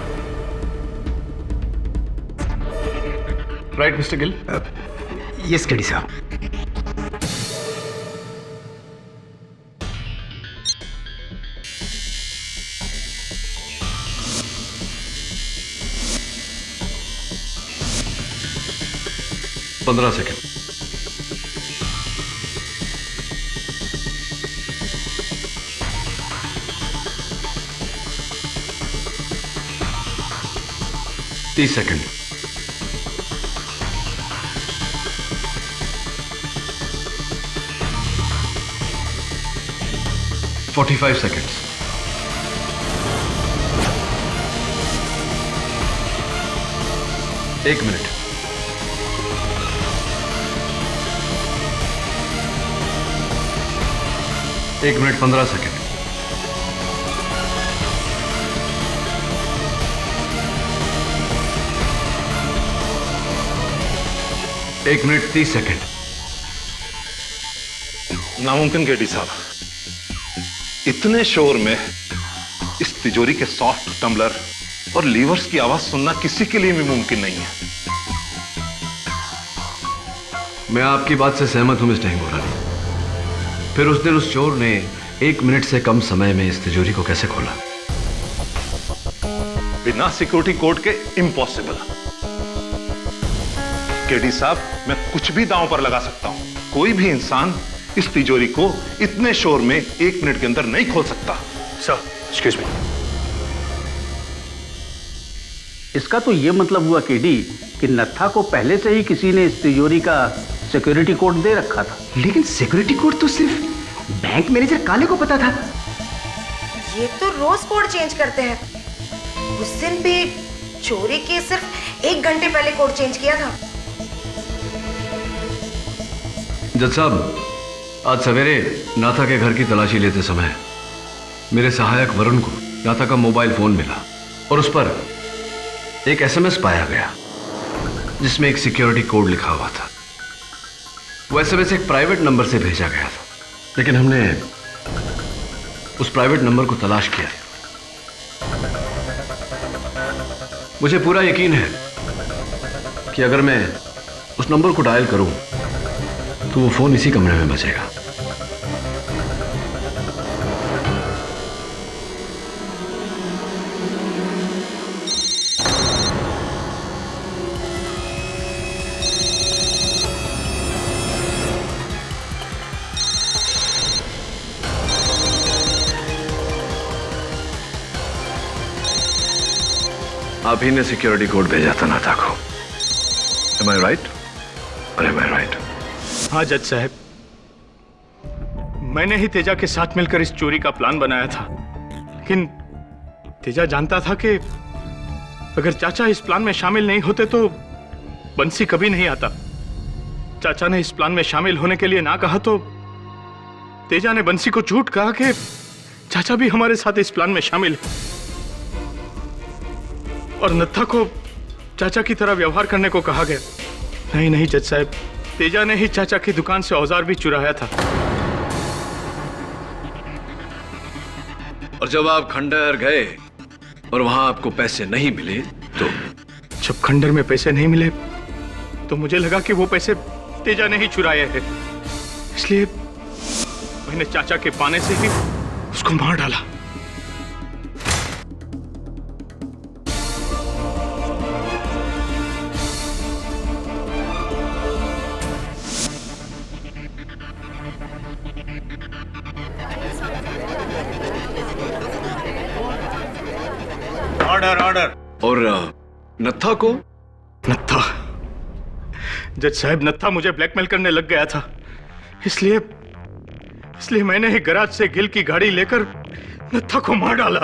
Right mister Gill? Yes KD साहब। पंद्रह सेकेंड। तीस सेकेंड। 45 seconds. एक मिनट। एक मिनट 15 सेकेंड। एक मिनट 30 सेकेंड। नामुमकिन केडी साहब, इतने शोर में इस तिजोरी के सॉफ्ट टम्बलर और लीवर्स की आवाज सुनना किसी के लिए भी मुमकिन नहीं है। मैं आपकी बात से सहमत हूं मिस्टर हिंगोरानी। फिर उस दिन उस चोर ने 1 मिनट से कम समय में इस तिजोरी को कैसे खोला? बिना सिक्योरिटी कोड के इम्पॉसिबल। केडी साहब, मैं कुछ भी दांव पर लगा सकता हूं। कोई भी इंसान इस तिजोरी को इतने शोर में 1 मिनट के अंदर नहीं खोल सकता। Sir, excuse me. इसका तो यह मतलब हुआ केडी कि नत्था को पहले से ही किसी ने इस तिजोरी का सिक्योरिटी कोड दे रखा था। लेकिन सिक्योरिटी कोड तो सिर्फ बैंक मैनेजर काले को पता था। ये तो रोज कोड चेंज करते हैं। उस दिन भी चोरी के सिर्फ 1 घंटे पहले कोड चेंज किया था। जज साहब, आज सवेरे नाथा के घर की तलाशी लेते समय मेरे सहायक वरुण को नाथा का मोबाइल फोन मिला और उस पर एक एसएमएस पाया गया जिसमें एक सिक्योरिटी कोड लिखा हुआ था। वो एसएमएस एक प्राइवेट नंबर से भेजा गया था, लेकिन हमने उस प्राइवेट नंबर को तलाश किया। मुझे पूरा यकीन है कि अगर मैं उस नंबर को डायल करूं तो वो फोन इसी कमरे में बजेगा। आप ही ने सिक्योरिटी कोड भेजा था नाथा को। Am I right? Or am I right? हाँ जज साहब, मैंने ही तेजा के साथ मिलकर इस चोरी का प्लान बनाया था, लेकिन तेजा जानता था कि अगर चाचा इस प्लान में शामिल नहीं होते तो बंसी कभी नहीं आता। चाचा ने इस प्लान में शामिल होने के लिए ना कहा तो तेजा ने बंसी को झूठ कहा कि चाचा भी हमारे साथ इस प्लान में शामिल है और नत्था को चाचा की तरह व्यवहार करने को कहा गया। नहीं नहीं जज साहब, तेजा ने ही चाचा की दुकान से औजार भी चुराया था। और जब आप खंडहर गए और वहां आपको पैसे नहीं मिले तो? जब खंडहर में पैसे नहीं मिले तो मुझे लगा कि वो पैसे तेजा ने ही चुराए हैं, इसलिए मैंने चाचा के पाने से ही उसको मार डाला। Order order. और नत्था को? नत्था, जज साहब, नत्था मुझे ब्लैकमेल करने लग गया था, इसलिए मैंने ही गैराज से गिल की गाड़ी लेकर नत्था को मार डाला।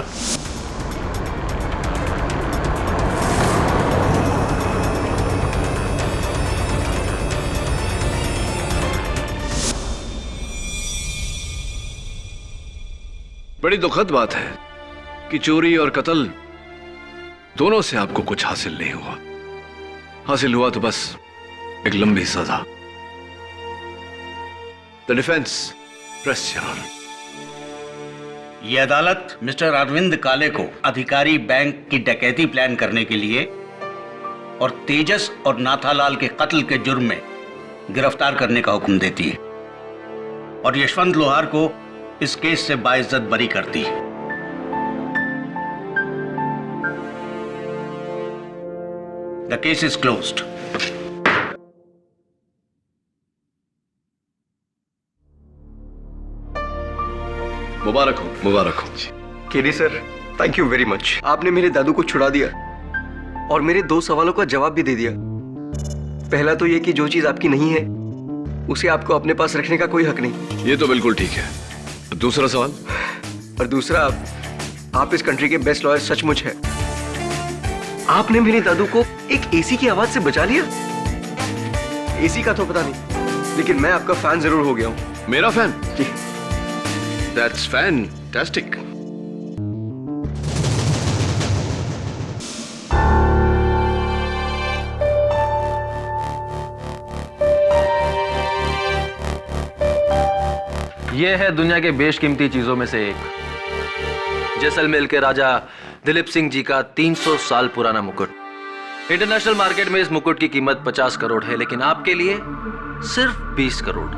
बड़ी दुखद बात है कि चोरी और कत्ल दोनों से आपको कुछ हासिल नहीं हुआ। हासिल हुआ तो बस एक लंबी सजा। The defence press your honour. ये अदालत मिस्टर अरविंद काले को अधिकारी बैंक की डकैती प्लान करने के लिए और तेजस और नाथालाल के कत्ल के जुर्म में गिरफ्तार करने का हुक्म देती है और यशवंत लोहार को इस केस से बाइज्जत बरी करती है। The case is closed. मुबारक हो, मुबारक हो। KD sir, thank you very much. आपने मेरे दादू को छुड़ा दिया और मेरे 2 सवालों का जवाब भी दे दिया। पहला तो ये कि जो चीज आपकी नहीं है उसे आपको अपने पास रखने का कोई हक नहीं। ये तो बिल्कुल ठीक है। दूसरा सवाल? और दूसरा, आप इस कंट्री के बेस्ट लॉयर सचमुच है। आपने मेरे दादू को एक एसी की आवाज से बचा लिया। एसी का तो पता नहीं, लेकिन मैं आपका फैन जरूर हो गया हूं। मेरा फैन? जी। That's fantastic. यह है दुनिया के बेशकीमती चीजों में से एक, जैसलमेर के राजा दिलीप सिंह जी का 300 साल पुराना मुकुट। इंटरनेशनल मार्केट में इस मुकुट की कीमत 50 करोड़ है, लेकिन आपके लिए सिर्फ 20 करोड़।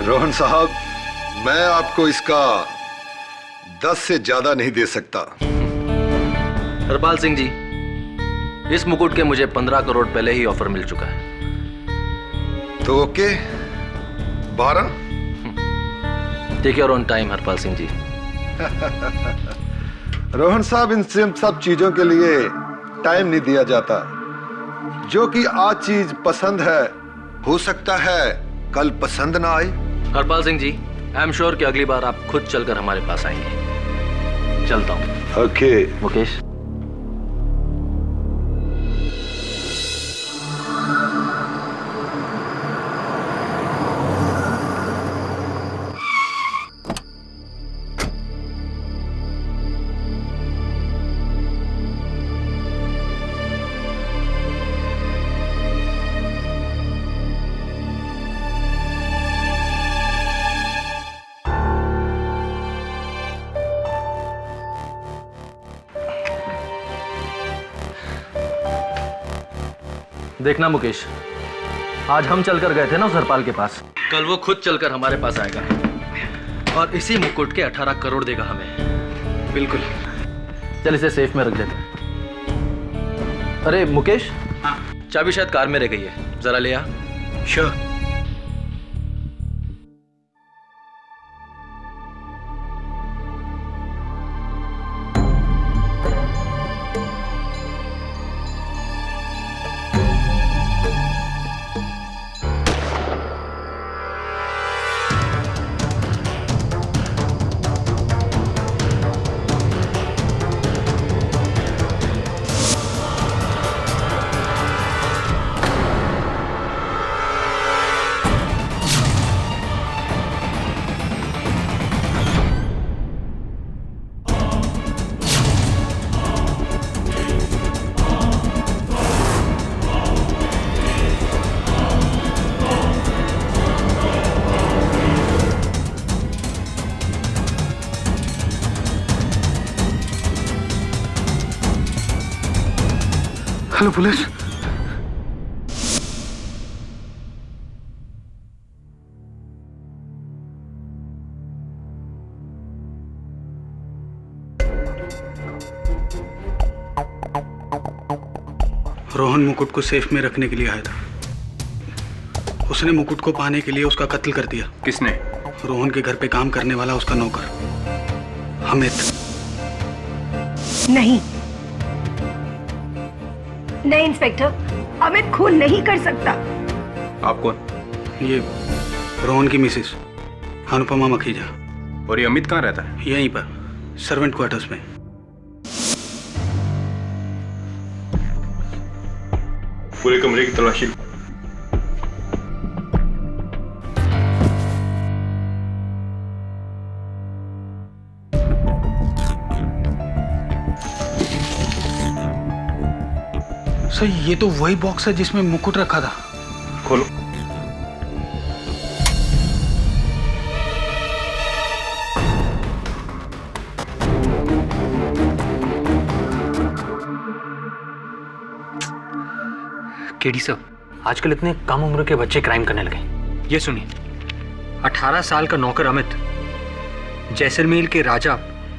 रोहन साहब, मैं आपको इसका 10 से ज्यादा नहीं दे सकता। हरपाल सिंह जी, इस मुकुट के मुझे 15 करोड़ पहले ही ऑफर मिल चुका है। तो okay, 12? Take your own time Harpal Singh ji. Rohan साहब, इन सब चीजों के लिए टाइम नहीं दिया जाता। जो कि आज चीज पसंद है, हो सकता है कल पसंद ना आए। हरपाल सिंह जी, आई एम श्योर कि अगली बार आप खुद चलकर हमारे पास आएंगे। चलता हूँ। ओके मुकेश। देखना मुकेश, आज हम चलकर गए थे ना उस हरपाल के पास, कल वो खुद चलकर हमारे पास आएगा और इसी मुकुट के 18 करोड़ देगा हमें। बिल्कुल। चल इसे सेफ में रख देते हैं। अरे मुकेश, चाबी शायद कार में रह गई है, जरा ले आ। श्योर। Hello police. रोहन मुकुट को सेफ में रखने के लिए आया था। उसने मुकुट को पाने के लिए उसका कत्ल कर दिया। किसने? रोहन के घर पे काम करने वाला उसका नौकर अमित। नहीं नहीं इंस्पेक्टर, अमित खून नहीं कर सकता। आप कौन? ये रोहन की मिसेस अनुपमा मखीजा। और ये अमित कहाँ रहता है? यहीं पर सर्वेंट क्वार्टर्स में। पूरे कमरे की तलाशी। सर ये तो वही बॉक्स है जिसमें मुकुट रखा था। खोलो। केडी साहब, आजकल इतने कम उम्र के बच्चे क्राइम करने लगे। ये सुनिए, 18 साल का नौकर अमित जैसलमेर के राजा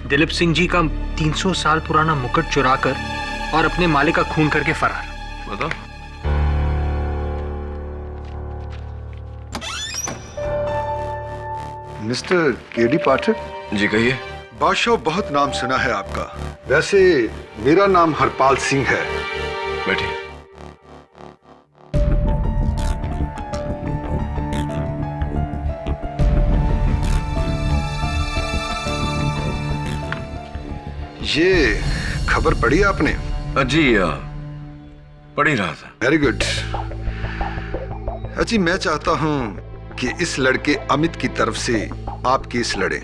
दिलीप सिंह जी का 300 साल पुराना मुकुट चुराकर और अपने मालिक का खून करके फरार। बताओ। मिस्टर केडी पाठक। जी कहिए। बादशाह, बहुत नाम सुना है आपका। वैसे मेरा नाम हरपाल सिंह है। बैठिए। ये खबर पढ़ी आपने? जी पढ़ ही रहा था। Very good. अजी मैं चाहता हूं कि इस लड़के अमित की तरफ से आप केस लड़े।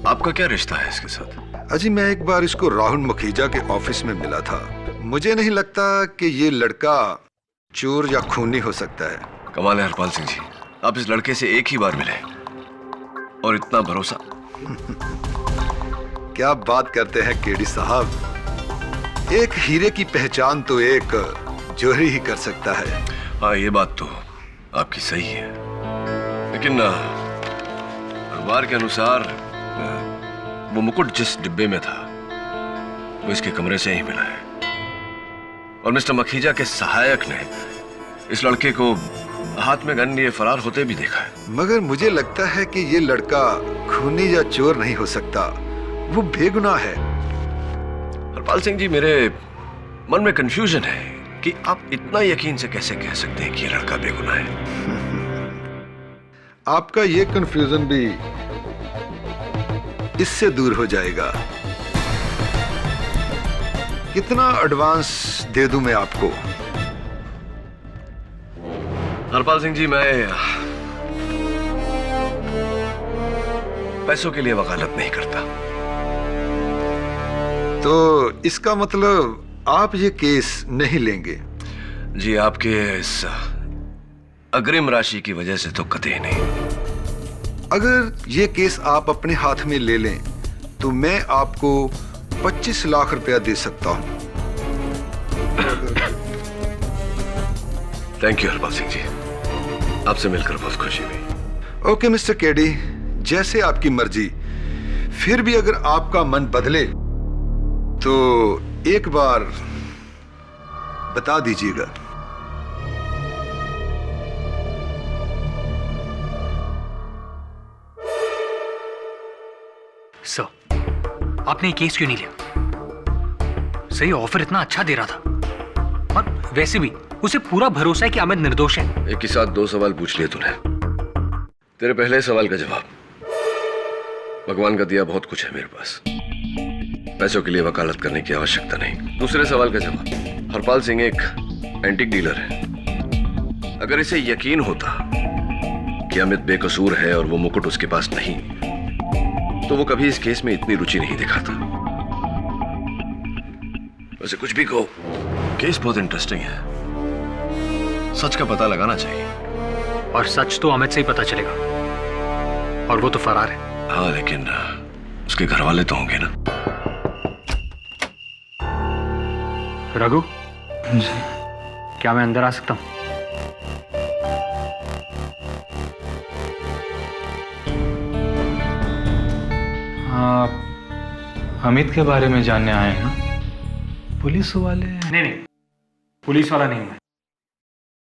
आपका क्या रिश्ता है इसके साथ? अजी मैं एक बार इसको राहुल मुखीजा के ऑफिस में मिला था। मुझे नहीं लगता कि ये लड़का चोर या खूनी हो सकता है। कमाल है हरपाल सिंह जी, आप इस लड़के से एक ही बार मिले और इतना भरोसा। क्या बात करते हैं केडी साहब, एक हीरे की पहचान तो एक जोहरी ही कर सकता है। हाँ ये बात तो आपकी सही है, लेकिन अखबार के अनुसार वो मुकुट जिस डिब्बे में था वो इसके कमरे से ही मिला है और मिस्टर मखीजा के सहायक ने इस लड़के को हाथ में गन लिए फरार होते भी देखा है। मगर मुझे लगता है कि ये लड़का खूनी या चोर नहीं हो सकता, वो बेगुनाह है। हरपाल सिंह जी, मेरे मन में कंफ्यूजन है कि आप इतना यकीन से कैसे कह सकते हैं कि ये लड़का बेगुनाह है। आपका ये कंफ्यूजन भी इससे दूर हो जाएगा। कितना एडवांस दे दूं मैं आपको? हरपाल सिंह जी, मैं पैसों के लिए वकालत नहीं करता। तो इसका मतलब आप ये केस नहीं लेंगे? जी, आपके इस अग्रिम राशि की वजह से तो कतई नहीं। अगर ये केस आप अपने हाथ में ले लें तो मैं आपको 25 लाख रुपया दे सकता हूं। थैंक यू हरपाल सिंह जी, आपसे मिलकर बहुत खुशी हुई। ओके मिस्टर केडी, जैसे आपकी मर्जी। फिर भी अगर आपका मन बदले तो एक बार बता दीजिएगा। सर, आपने ये केस क्यों नहीं लिया? सही ऑफर इतना अच्छा दे रहा था, और वैसे भी उसे पूरा भरोसा है कि अमित निर्दोष है। एक ही साथ 2 सवाल पूछ लिए तूने। तेरे पहले सवाल का जवाब, भगवान का दिया बहुत कुछ है मेरे पास, पैसों के लिए वकालत करने की आवश्यकता नहीं। दूसरे सवाल का जवाब, हरपाल सिंह एक एंटीक डीलर है। अगर इसे यकीन होता कि अमित बेकसूर है और वो मुकुट उसके पास नहीं, तो वो कभी इस केस में इतनी रुचि नहीं दिखाता। वैसे कुछ भी कहो, केस बहुत इंटरेस्टिंग है। सच का पता लगाना चाहिए। और सच तो अमित से ही पता चलेगा, और वो तो फरार है। हाँ, लेकिन उसके घर वाले तो होंगे ना। रघु जी, क्या मैं अंदर आ सकता हूं? आप अमित के बारे में जानने आए हैं ना? पुलिस वाले? नहीं, पुलिस वाला नहीं हूं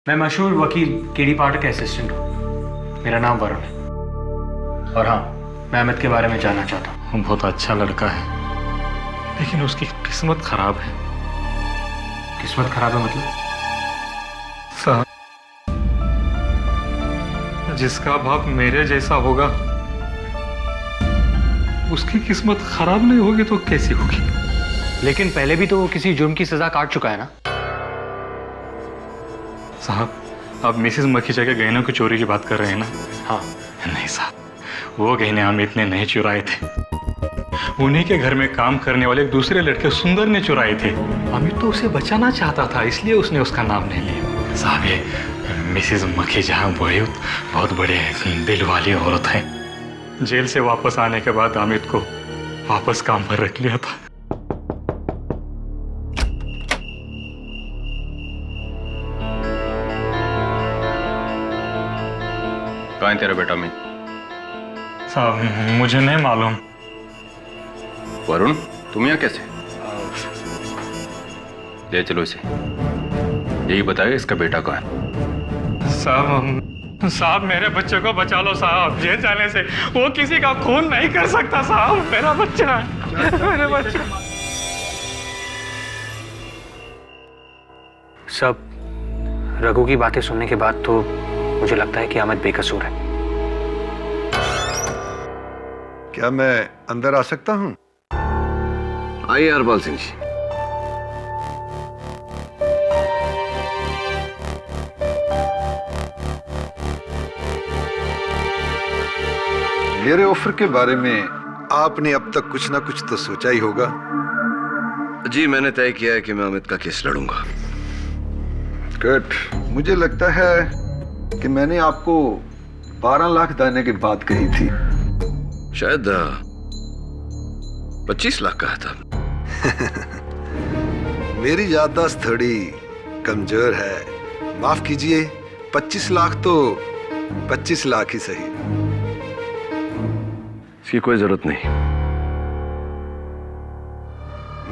मैं मशहूर वकील केडी पाठक का असिस्टेंट हूं। मेरा नाम वरुण है, और हाँ, मैं अमित के बारे में जानना चाहता हूं। बहुत अच्छा लड़का है, लेकिन उसकी किस्मत खराब है। किस्मत खराब है मतलब? साहब, जिसका बाप मेरे जैसा होगा, उसकी किस्मत खराब नहीं होगी तो कैसी होगी? लेकिन पहले भी तो वो किसी जुर्म की सजा काट चुका है ना? साहब, आप मिसेस मखीजा के गहनों की चोरी की बात कर रहे हैं ना? हाँ। नहीं साहब, वो गहने अमित ने नहीं चुराए थे। उन्हीं के घर में काम करने वाले एक दूसरे लड़के सुंदर ने चुराए थे। अमित तो उसे बचाना चाहता था, इसलिए उसने उसका नाम नहीं लिया। साहब, ये मिसेस मखीजा बहुत बड़े दिल वाली औरत है। जेल से वापस आने के बाद अमित को वापस काम पर रख लिया था। कहाँ है तेरा बेटा अमित? साहब, मुझे नहीं मालूम। वरुण, तुम यहाँ कैसे? ले चलो इसे, यही बताएगा इसका बेटा कहाँ है। साहब, मेरे बच्चे को बचा लो साहब। जेल जाने से वो किसी का खून नहीं कर सकता साहब। मेरा बच्चा है, मेरे बच्चा। सब रघु की बातें सुनने के बाद तो मुझे लगता है कि अमित बेकसूर है। क्या मैं अंदर आ सकता हूं? आइए हरपाल सिंह जी। मेरे ऑफर के बारे में आपने अब तक कुछ ना कुछ तो सोचा ही होगा। जी, मैंने तय किया है कि मैं अमित का केस लड़ूंगा। गुड। मुझे लगता है कि मैंने आपको 12 लाख देने की बात कही थी। शायद 25 लाख कहा था। मेरी याददाश्त थोड़ी कमजोर है, माफ कीजिए। 25 लाख तो 25 लाख ही सही। इसकी कोई जरूरत नहीं।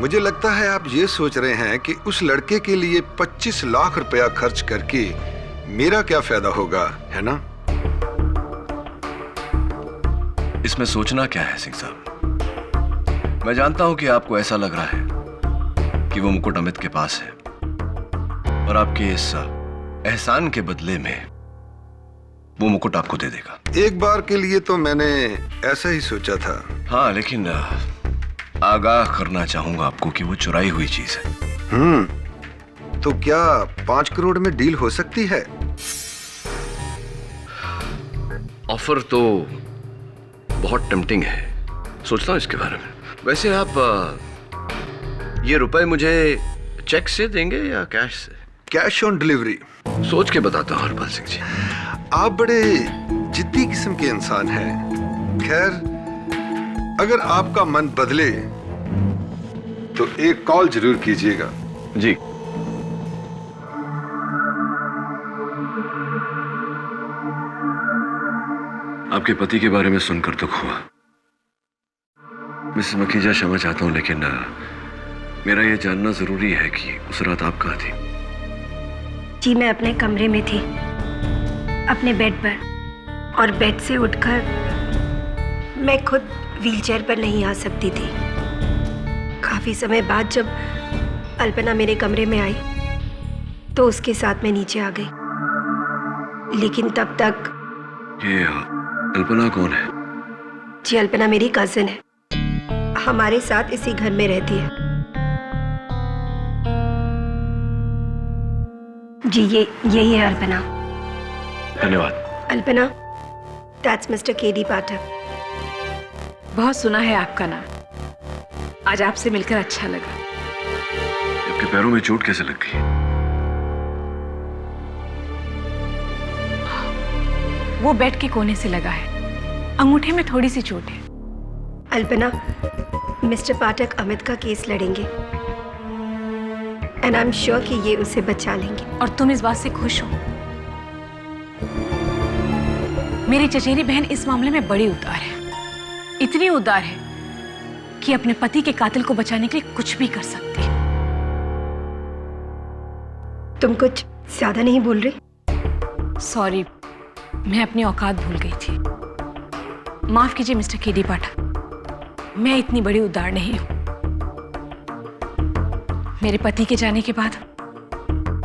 मुझे लगता है आप ये सोच रहे हैं कि उस लड़के के लिए 25 लाख रुपया खर्च करके मेरा क्या फायदा होगा, है ना? इसमें सोचना क्या है सिंह साहब? मैं जानता हूं कि आपको ऐसा लग रहा है कि वो मुकुट अमित के पास है और आपके इस एहसान के बदले में वो मुकुट आपको दे देगा। एक बार के लिए तो मैंने ऐसा ही सोचा था। हाँ, लेकिन आगाह करना चाहूंगा आपको कि वो चुराई हुई चीज है। तो क्या 5 करोड़ में डील हो सकती है? ऑफर तो बहुत टेम्पटिंग है, सोचता हूं इसके बारे में। वैसे आप ये रुपए मुझे चेक से देंगे या कैश से? Cash on delivery. सोच के बताता हूं हरपाल सिंह जी। आप बड़े जिद्दी किस्म के इंसान हैं। खैर, अगर आपका मन बदले तो एक कॉल जरूर कीजिएगा। जी। आपके पति के बारे में सुनकर दुख हुआ। मिसेस मखीजा, क्षमा चाहता हूं, लेकिन मेरा यह जानना जरूरी है कि उस रात आप कहाँ थी? जी, मैं अपने कमरे में थी, अपने बेड पर, और बेड से उठकर मैं खुद व्हीलचेयर पर नहीं आ सकती थी। काफी समय बाद जब अल्पना मेरे कमरे में आई तो उसके साथ मैं नीचे आ गई, लेकिन तब तक। ये अल्पना कौन है? जी, अल्पना मेरी कजिन है, हमारे साथ इसी घर में रहती है। जी, यही है अल्पना। धन्यवाद। अल्पना, दैट्स मिस्टर केडी पाठक। बहुत सुना है आपका नाम, आज आपसे मिलकर अच्छा लगा। आपके पैरों में चोट कैसे लग गई? वो बेड के कोने से लगा है, अंगूठे में थोड़ी सी चोट है। अल्पना, मिस्टर पाठक अमित का केस लड़ेंगे एंड आई एम श्योर कि ये उसे बचा लेंगे। और तुम इस बात से खुश हो? मेरी चचेरी बहन इस मामले में बड़ी उदार है, इतनी उदार है कि अपने पति के कातिल को बचाने के लिए कुछ भी कर सकती है। तुम कुछ ज्यादा नहीं बोल रही? सॉरी, मैं अपनी औकात भूल गई थी। माफ कीजिए मिस्टर केडी पाठक, मैं इतनी बड़ी उदार नहीं हूं। मेरे पति के जाने के बाद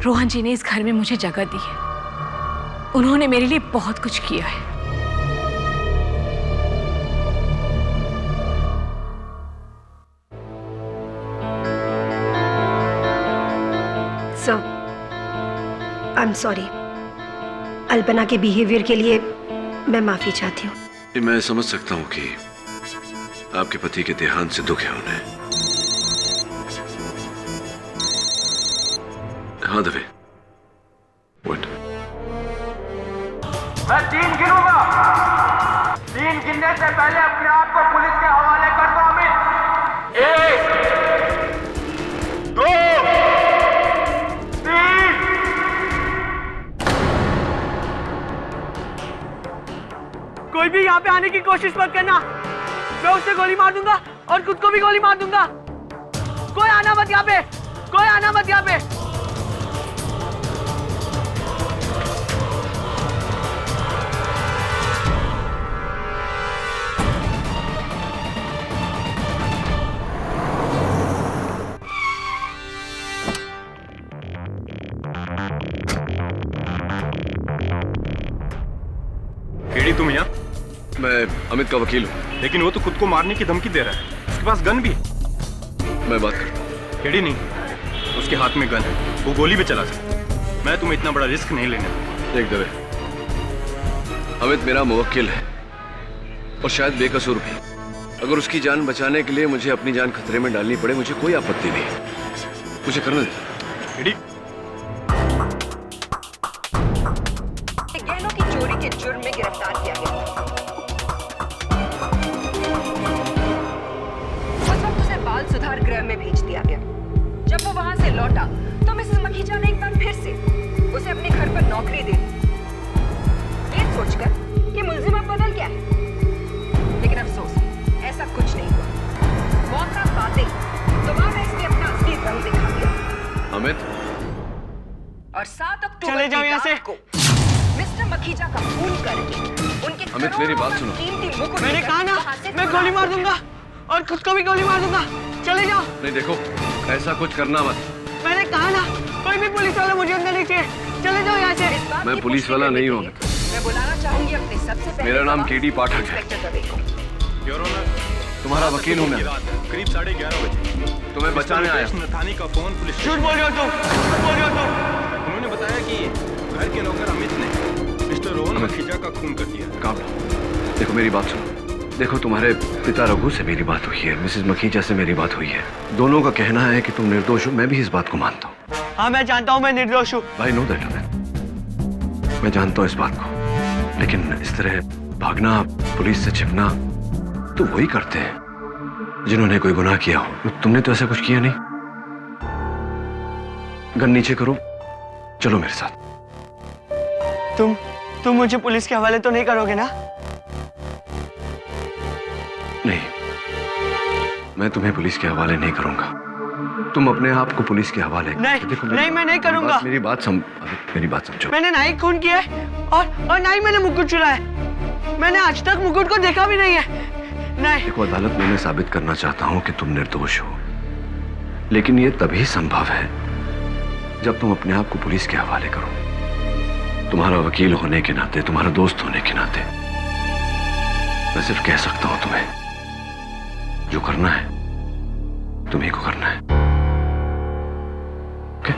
रोहन जी ने इस घर में मुझे जगह दी है। उन्होंने मेरे लिए बहुत कुछ किया है। So, I'm sorry. अल्पना के बिहेवियर के लिए मैं माफी चाहती हूँ। मैं समझ सकता हूँ कि आपके पति के देहांत से दुख है उन्हें। हाँ दवे, What? मैं 3 गिनूंगा। 3 गिनने से पहले अपने आप को पुलिस के हवाले कर दो अमित। 1, 2, 3। कोई भी यहाँ पे आने की कोशिश मत करना, मैं उसे गोली मार दूंगा और खुद को भी गोली मार दूंगा। कोई आना मत यहाँ पे, कोई आना मत यहाँ पे। केडी, तुम यहाँ? मैं अमित का वकील हूँ। लेकिन वो तो खुद को मारने की धमकी दे रहा है, उसके पास गन भी है। मैं बात करता हूँ। केडी नहीं, उसके हाथ में गन है, वो गोली भी चला सकता है। मैं तुम्हें इतना बड़ा रिस्क नहीं लेने दूंगा। देख दवे, अमित मेरा मुवक्किल है और शायद बेकसूर भी। अगर उसकी जान बचाने के लिए मुझे अपनी जान खतरे में डालनी पड़े, मुझे कोई आपत्ति नहीं है। मुझे करने दे। केडी, गहनों की चोरी के जुर्म में गिरफ्तार किया गया। उस वक्त उसे बाल सुधार गृह में भेज दिया गया। जब वो वहां से लौटा तो मिसेस मखीजा ने एक बार फिर से उसे अपने घर पर नौकरी दे दी, ये सोचकर कि मुलजिम अब बदल गया है। लेकिन अफसोस, ऐसा कुछ नहीं हुआ। मौका पाते दोबारा इसने अपना असली रंग दिखा दिया। अमित, और 7 अक्टूबर चले जाओ यहाँ से। को मिस्टर मखीजा का खून करके उनके अमित, मेरी बात सुनो। कीमती मुकुट मैंने लेकर कहा ना, वहाँ से मैं गोली मार दूंगा और खुद को भी गोली मार दूंगा। चले जाओ। नहीं देखो, ऐसा कुछ करना मत। मैंने कहा ना, कोई भी पुलिस वाला मुझे अंदर नहीं चाहिए। चले जाओ यहाँ से। मैं पुलिस वाला नहीं हूँ। मैं बुलाना चाहूंगी अपने सबसे पहले मेरा नाम गवाह, केडी पाठक है। इंस्पेक्टर दवे को। योर ऑनर, तुम्हारा वकील हूँ मैं। करीब 11:30 बजे तुम्हें बचाने आया। नथानी का फोन पुलिस झूठ बोल रहे हो तुम, झूठ बोल रहे हो तुम। उन्होंने बताया कि घर के नौकर अमित ने मिस्टर रोहन मखीजा का खून कर दिया। काम देखो, मेरी बात सुनो। देखो, तुम्हारे पिता रघु से मेरी बात हुई है, मिसेस मखीजा से मेरी बात हुई है। दोनों का कहना है कि तुम निर्दोष हो। मैं भी इस बात को मानता हूँ। हाँ, मैं जानता हूँ मैं निर्दोष हूँ। भाई नो दैट अमित, मैं जानता हूँ इस बात को, लेकिन इस तरह भागना, पुलिस से छिपना तो वही करते हैं जिन्होंने कोई गुनाह किया हो। तुमने तो ऐसा कुछ किया नहीं। गन नीचे करो, चलो मेरे साथ। तुम मुझे पुलिस के हवाले तो नहीं करोगे ना? नहीं, मैं तुम्हें पुलिस के हवाले नहीं करूंगा। तुम अपने आप को पुलिस के हवाले नहीं, देखो, नहीं, मैं नहीं करूंगा। मेरी बात समझो। मैंने ना ही खून किया है और ना ही मैंने मुकुट चुराया है। मैंने आज तक मुकुट को देखा भी नहीं है। नहीं। देखो, अदालत में मैं साबित करना चाहता हूं कि तुम निर्दोष हो, लेकिन यह तभी संभव है जब तुम अपने आप को पुलिस के हवाले करो। तुम्हारा वकील होने के नाते, तुम्हारा दोस्त होने के नाते मैं सिर्फ कह सकता हूं तुम्हें, जो करना है तुम्हीं को करना है। Okay?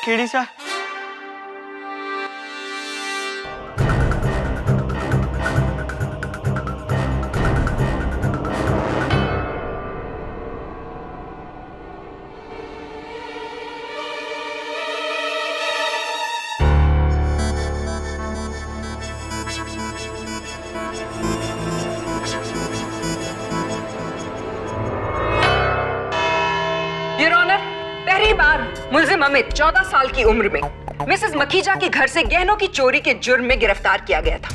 KD sir, your honour, पहली बार मुल्जिम अमित 14 साल की उम्र में मिसेस मखीजा के घर से गहनों की चोरी के जुर्म में गिरफ्तार किया गया था।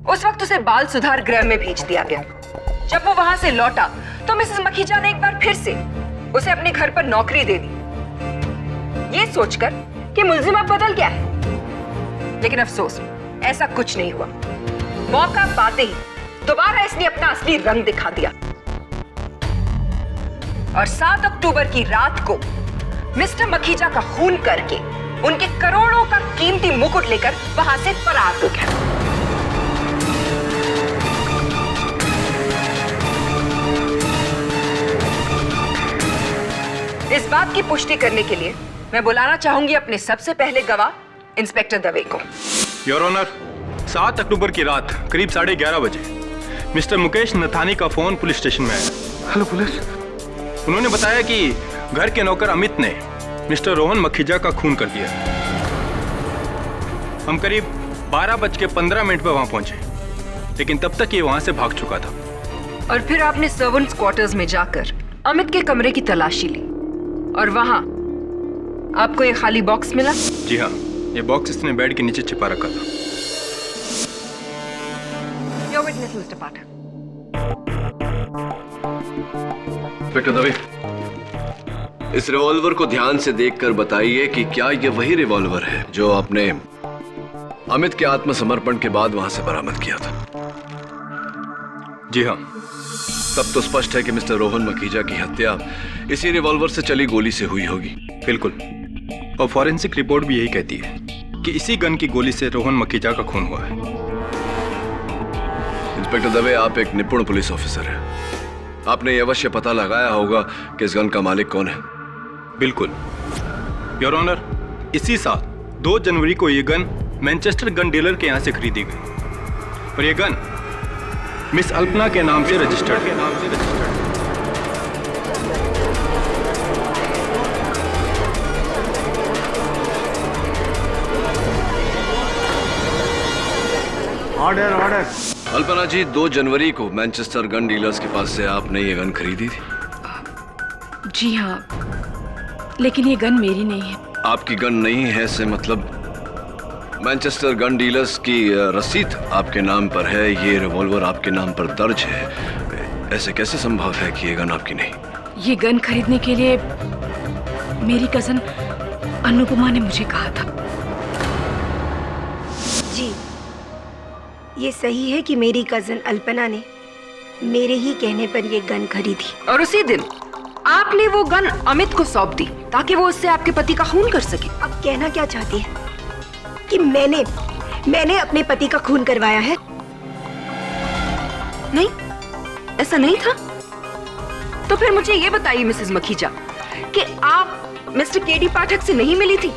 उस वक्त उसे बाल सुधार गृह में भेज दिया गया। जब वो वहां से लौटा तो मिसेस मखीजा ने एक बार फिर से उसे अपने घर पर नौकरी दे दी, ये सोचकर कि मुल्जिम अब बदल गया है। लेकिन अफसोस, ऐसा कुछ नहीं हुआ। मौका पाते ही दोबारा इसने अपना असली रंग दिखा दिया और 7 अक्टूबर की रात को मिस्टर मखीजा का खून करके उनके करोड़ों का कीमती मुकुट लेकर वहां से फरार हो गया। इस बात की पुष्टि करने के लिए मैं बुलाना चाहूंगी अपने सबसे पहले गवाह, इंस्पेक्टर दवे को। योर ऑनर, 7 अक्टूबर की रात करीब 11:30 बजे मिस्टर मुकेश नथानी का फोन पुलिस स्टेशन में आया। Hello police. उन्होंने बताया कि घर के नौकर अमित ने मिस्टर रोहन मखीजा का खून कर दिया। हम करीब 12:15 पर वहां पहुंचे, लेकिन तब तक ये वहां से भाग चुका था। और फिर आपने सर्वेंट्स क्वार्टर्स में जाकर अमित के कमरे की तलाशी ली और वहां आपको ये खाली बॉक्स मिला? जी हाँ, ये बॉक्स इसने बेड के नीचे छिपा रखा था। Your witness, Mr. Pathak. Inspector Dave, इस रिवॉल्वर को ध्यान से देखकर बताइए कि क्या यह वही रिवॉल्वर है जो आपने अमित के आत्मसमर्पण के बाद वहां से बरामद किया था? जी हाँ। तब तो स्पष्ट है कि मिस्टर रोहन मखीजा की हत्या इसी रिवॉल्वर से चली गोली से हुई होगी। बिल्कुल, और फॉरेंसिक रिपोर्ट भी यही कहती है कि इसी गन की गोली से रोहन मखीजा का खून हुआ है। इंस्पेक्टर दवे, आप एक निपुण पुलिस ऑफिसर हैं। आपने यह अवश्य पता लगाया होगा कि इस गन का मालिक कौन है। बिल्कुल योर ऑनर, इसी साल 2 जनवरी को यह गन मैनचेस्टर गन डीलर के यहां से खरीदी गई और यह गन मिस अल्पना के नाम से रजिस्टर्ड है। Order order. अल्पना जी, 2 जनवरी को मैनचेस्टर गन डीलर्स के पास से आपने ये गन खरीदी थी? जी हाँ, लेकिन ये गन मेरी नहीं है। आपकी गन नहीं है से मतलब मैनचेस्टर गन डीलर्स की रसीद आपके नाम पर है, ये रिवॉल्वर आपके नाम पर दर्ज है। ऐसे कैसे संभव है कि ये गन आपकी नहीं? ये गन खरीदने के लिए मेरी कजन अनुपमा ने मुझे कहा था। जी, ये सही है कि मेरी कजन अल्पना ने मेरे ही कहने पर ये गन खरीदी। और उसी दिन आपने वो गन अमित को सौंप दी ताकि वो उससे आपके पति का खून कर सके। अब कहना क्या चाहती है कि मैंने अपने पति का खून करवाया है? नहीं, ऐसा नहीं था। तो फिर मुझे ये बताइए मिसेस मखीजा कि आप मिस्टर केडी पाठक से नहीं मिली थी?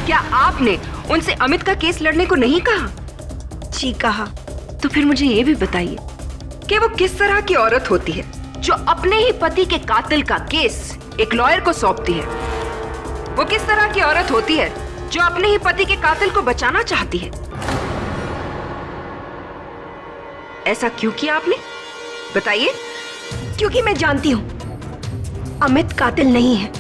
क्या आपने उनसे अमित का केस लड़ने को नहीं कहा? जी कहा। तो फिर मुझे ये भी बताइए कि वो किस तरह की औरत होती है जो अपने ही पति के कातिल का केस एक लॉयर को सौंपती है? वो किस तरह की औरत होती है जो अपने ही पति के कातिल को बचाना चाहती है? ऐसा क्यों किया आपने? बताइए। क्योंकि मैं जानती हूं अमित कातिल नहीं है।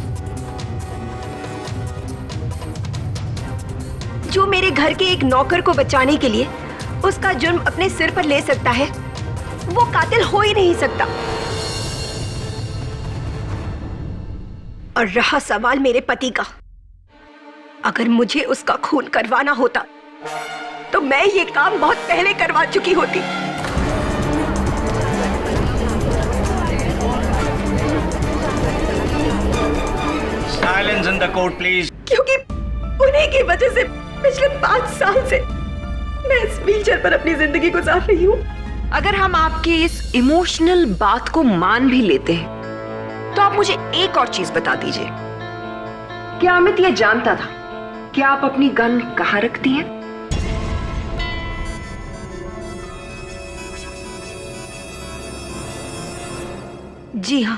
जो मेरे घर के एक नौकर को बचाने के लिए उसका जुर्म अपने सिर पर ले सकता है, वो कातिल हो ही नहीं सकता। और रहा सवाल मेरे पति का, अगर मुझे उसका खून करवाना होता तो मैं ये काम बहुत पहले करवा चुकी होती। Silence in the court please. क्योंकि उन्हीं की वजह से पिछले 5 साल से मैं इस व्हीलचेयर पर अपनी जिंदगी गुजार रही हूँ। अगर हम आपकी इस इमोशनल बात को मान भी लेते हैं तो आप मुझे एक और चीज बता दीजिए, क्या अमित ये जानता था कि आप अपनी गन कहाँ रखती हैं? जी हाँ।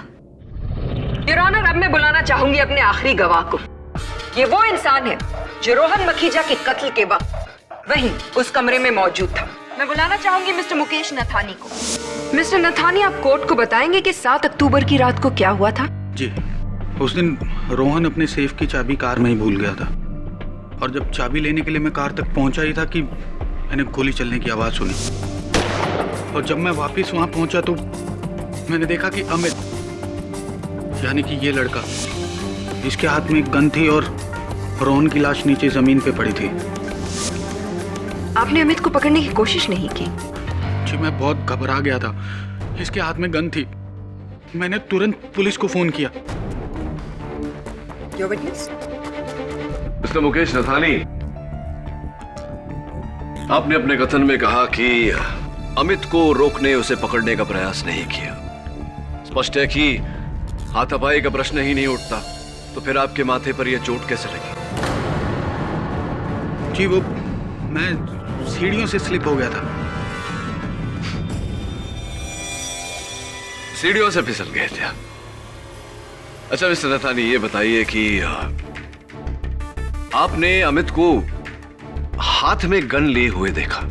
योर ऑनर, अब मैं बुलाना चाहूंगी अपने आखिरी गवाह को। ये वो इंसान है जो रोहन मखीजा के कत्ल के वक्त वहीं उस कमरे में मौजूद था। मैं बुलाना चाहूंगी मिस्टर मुकेश नथानी को। मिस्टर नथानी, आप कोर्ट को बताएंगे कि 7 अक्टूबर की रात को क्या हुआ था? जी, उस दिन रोहन अपने सेफ की चाबी कार में ही भूल गया था, और जब चाबी लेने के लिए मैं कार तक पहुंचा ही था कि मैंने गोली चलने की आवाज सुनी। और जब मैं वापस वहां पहुंचा तो मैंने देखा कि अमित, यानी कि ये लड़का, इसके हाथ में एक गन थी और रोहन की लाश नीचे जमीन पे पड़ी थी। आपने अमित को पकड़ने की कोशिश नहीं की? जी, मैं बहुत घबरा गया था। इसके हाथ में गन थी। मैंने तुरंत पुलिस को फोन किया। Your witness? Mister Mukesh Nathani, आपने अपने कथन में कहा कि अमित को रोकने, उसे पकड़ने का प्रयास नहीं किया। स्पष्ट है कि हाथापाई का प्रश्न ही नहीं उठता, तो फिर आपके माथे पर यह चोट कैसे लगी? जी, वो मैं सीढ़ियों से स्लिप हो गया था। सीढ़ियों से फिसल गए थे? अच्छा मिस्टर नथानी, ये बताइए कि आपने अमित को हाथ में गन लिए हुए देखा,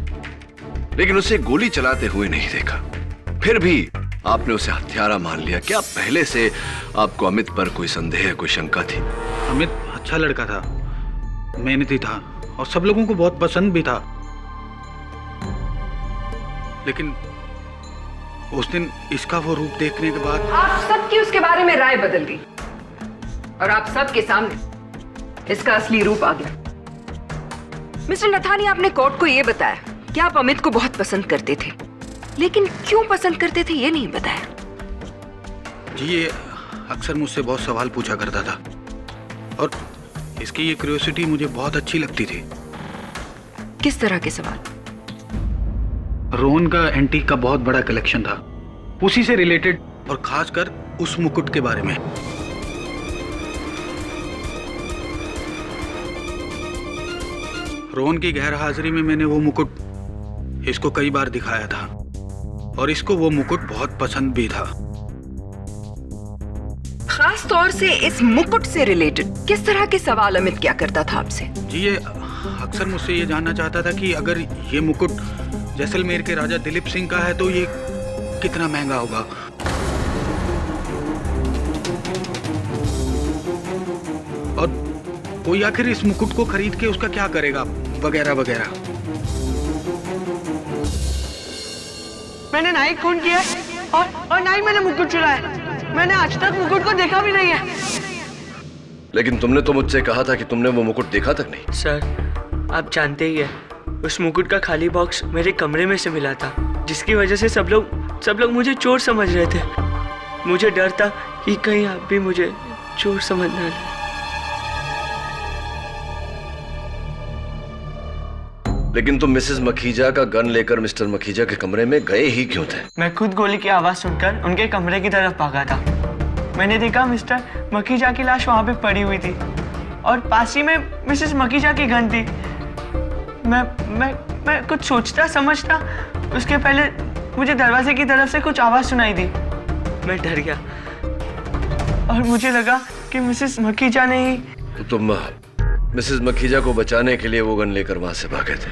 लेकिन उसे गोली चलाते हुए नहीं देखा। फिर भी आपने उसे हत्यारा मान लिया। क्या पहले से आपको अमित पर कोई संदेह, कोई शंका थी? अमित अच्छा लड़का था, मेहनती था और सब लोगों को बहुत पसंद भी था। लेकिन उस दिन इसका वो रूप देखने के बाद आप सबकी उसके बारे में राय बदल गई और आप सबके सामने इसका असली रूप आ गया। मिस्टर नथानी, आपने कोर्ट को यह बताया कि आप अमित को बहुत पसंद करते थे, लेकिन क्यों पसंद करते थे ये नहीं बताया। जी, ये अक्सर मुझसे बहुत सवाल पूछा करता था और इसकी ये क्यूरियोसिटी मुझे बहुत अच्छी लगती थी। किस तरह के सवाल? रोहन का एंटीक का बहुत बड़ा कलेक्शन था, उसी से रिलेटेड, और खासकर उस मुकुट के बारे में। रोहन की गैर हाजिरी में मैंने वो मुकुट इसको कई बार दिखाया था और इसको वो मुकुट बहुत पसंद भी था। खास तौर से इस मुकुट से रिलेटेड किस तरह के सवाल अमित क्या करता था आपसे? जी, ये अक्सर मुझसे ये जानना चाहता था कि अगर ये मुकुट जैसलमेर के राजा दिलीप सिंह का है तो ये कितना महंगा होगा। और कोई आखिर इस मुकुट को खरीद के उसका क्या करेगा, वगैरह वगैरह। मैंने ना ही खून किया और ना ही मैंने मुकुट चुराया। मैंने आज तक मुकुट को देखा भी नहीं है। लेकिन तुमने तो मुझसे कहा था कि तुमने वो मुकुट देखा तक नहीं। सर, आप जानते ही हैं, उस मुकुट का खाली बॉक्स मेरे कमरे में से मिला था, जिसकी वजह से सब लोग मुझे चोर समझ रहे थे। मुझे डर था कि कहीं आप भी मुझे चोर समझ ना लें। लेकिन तुम मिसेस मखीजा का गन लेकर मिस्टर मखीजा के कमरे में गए ही क्यों थे? मैं खुद गोली की आवाज सुनकर उनके कमरे की तरफ भागा था। मैंने देखा मिस्टर मखीजा की लाश वहां पे पड़ी हुई थी और पास ही में मिसेस मखीजा की गन थी। मैं कुछ सोचता समझता उसके पहले मुझे दरवाजे की तरफ से कुछ आवाज सुनाई दी। मैं डर गया और मुझे लगा कि मिसेस मखीजा ने ही। तो तुम मिसेस मखीजा को बचाने के लिए वो गन लेकर वहां से भागे थे।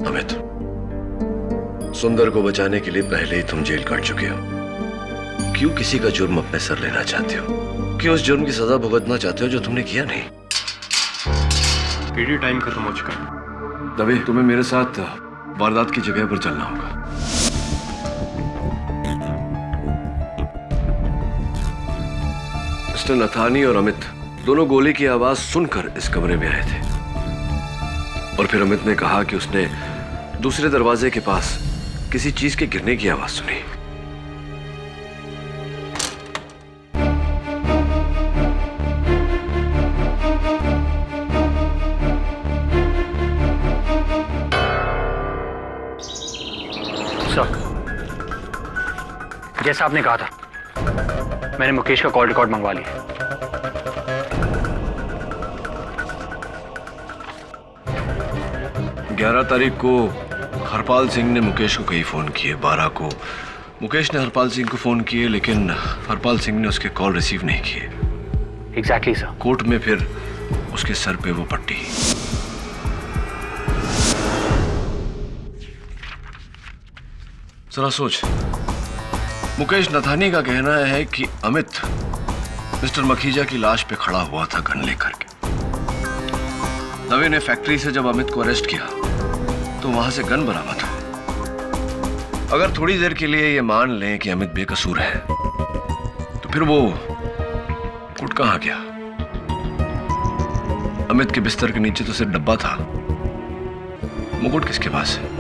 अमित, सुंदर को बचाने के लिए पहले ही तुम जेल काट चुके हो। क्यों किसी का जुर्म अपने सर लेना चाहते हो? क्यों उस जुर्म की सजा भुगतना चाहते हो जो तुमने किया नहीं? केडी, टाइम खत्म हो चुका है। दबे, तुम्हें मेरे साथ वारदात की जगह पर चलना होगा। मिस्टर नथानी और अमित दोनों गोली की आवाज सुनकर इस कमरे में आए थे और फिर अमित ने कहा कि उसने दूसरे दरवाजे के पास किसी चीज के गिरने की आवाज सुनी। जैसा आपने कहा था, मैंने मुकेश का कॉल रिकॉर्ड मंगवा लिया। 11 तारीख को हरपाल सिंह ने मुकेश को कई फोन किए। 12 को मुकेश ने हरपाल सिंह को फोन किए, लेकिन हरपाल सिंह ने उसके कॉल रिसीव नहीं किए। Exactly sir. कोर्ट में फिर उसके सर पे वो पट्टी। जरा सोच, मुकेश नथानी का कहना है कि अमित मिस्टर मखीजा की लाश पे खड़ा हुआ था गन लेकर के। दवे ने फैक्ट्री से जब अमित को अरेस्ट किया तो वहां से गन बरामद हुआ। अगर थोड़ी देर के लिए ये मान लें कि अमित बेकसूर है, तो फिर वो मुकुट कहां गया? अमित के बिस्तर के नीचे तो सिर्फ डब्बा था। मुकुट किसके पास है?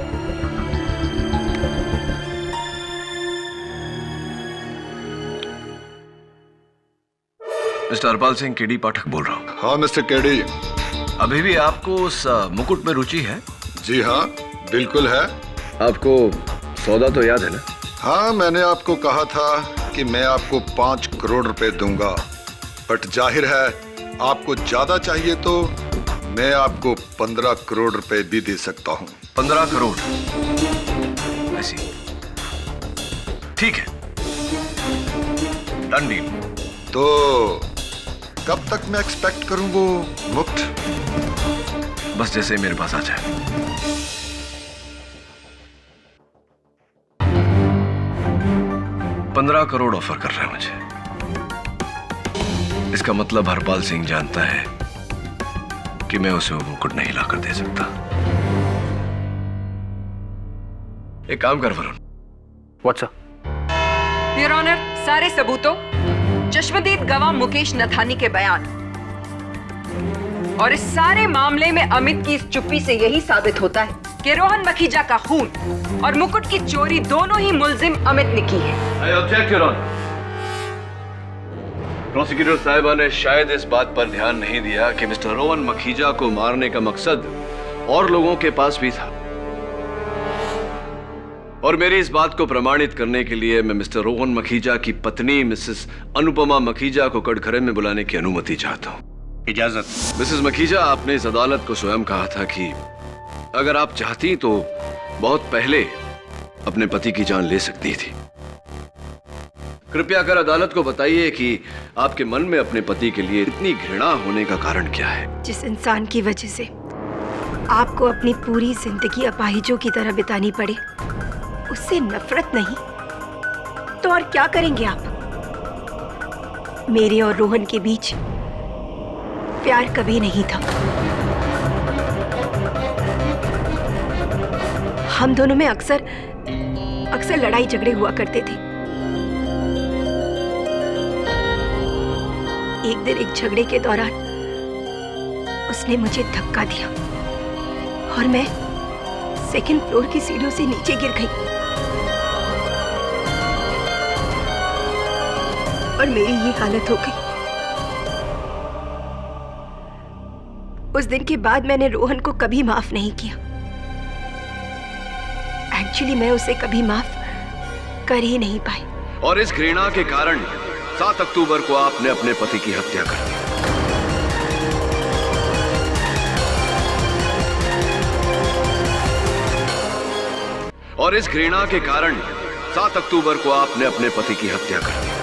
मिस्टर हरपाल सिंह, केडी पाठक बोल रहा हूँ। हाँ मिस्टर केडी। अभी भी आपको उस मुकुट में रुचि है? जी हाँ, बिल्कुल है। आपको सौदा तो याद है ना? हाँ, मैंने आपको कहा था कि मैं आपको 5 करोड़ रुपए दूंगा, बट जाहिर है आपको ज्यादा चाहिए तो मैं आपको 15 करोड़ रुपए भी दे सकता हूँ। 15 करोड़? ऐसी ठीक है, डन डील। तो कब तक मैं एक्सपेक्ट करूं वो मुफ्त? बस जैसे ही मेरे पास आ जाए। $15 करोड़ ऑफर कर रहा है मुझे। इसका मतलब हरपाल सिंह जानता है कि मैं उसे वो मुकुट नहीं लाकर दे सकता। एक काम कर Varun. What's up? Your honour, सारे सबूतों, चश्मदीद गवाह मुकेश नथानी के बयान और इस सारे मामले में अमित की इस चुप्पी से यही साबित होता है कि रोहन मखीजा का खून और मुकुट की चोरी दोनों ही मुल्जिम अमित ने की है। I object, Your Honor। Prosecutor साहिबा ने शायद इस बात पर ध्यान नहीं दिया कि मिस्टर रोहन मखीजा को मारने का मकसद और लोगों के पास भी था, और मेरी इस बात को प्रमाणित करने के लिए मैं मिस्टर रोहन मखीजा की पत्नी मिसेस अनुपमा मखीजा को कटघरे में बुलाने की अनुमति चाहता हूँ। इजाजत। मिसेस मखीजा, आपने इस अदालत को स्वयं कहा था कि अगर आप चाहती तो बहुत पहले अपने पति की जान ले सकती थी। कृपया कर अदालत को बताइए कि आपके मन में अपने पति के लिए इतनी घृणा होने का कारण क्या है? जिस इंसान की वजह से आपको अपनी पूरी जिंदगी अपाहिजों की तरह बितानी पड़े, उससे नफरत नहीं तो और क्या करेंगे आप? मेरे और रोहन के बीच प्यार कभी नहीं था। हम दोनों में अक्सर लड़ाई झगड़े हुआ करते थे। एक दिन एक झगड़े के दौरान उसने मुझे धक्का दिया और मैं सेकंड फ्लोर की सीढ़ियों से नीचे गिर गई और मेरी ये हालत हो गई। उस दिन के बाद मैंने रोहन को कभी माफ नहीं किया। एक्चुअली मैं उसे कभी माफ कर ही नहीं पाई। और इस घृणा के कारण 7 अक्टूबर को आपने अपने पति की हत्या कर दी। और इस घृणा के कारण 7 अक्टूबर को आपने अपने पति की हत्या कर दी।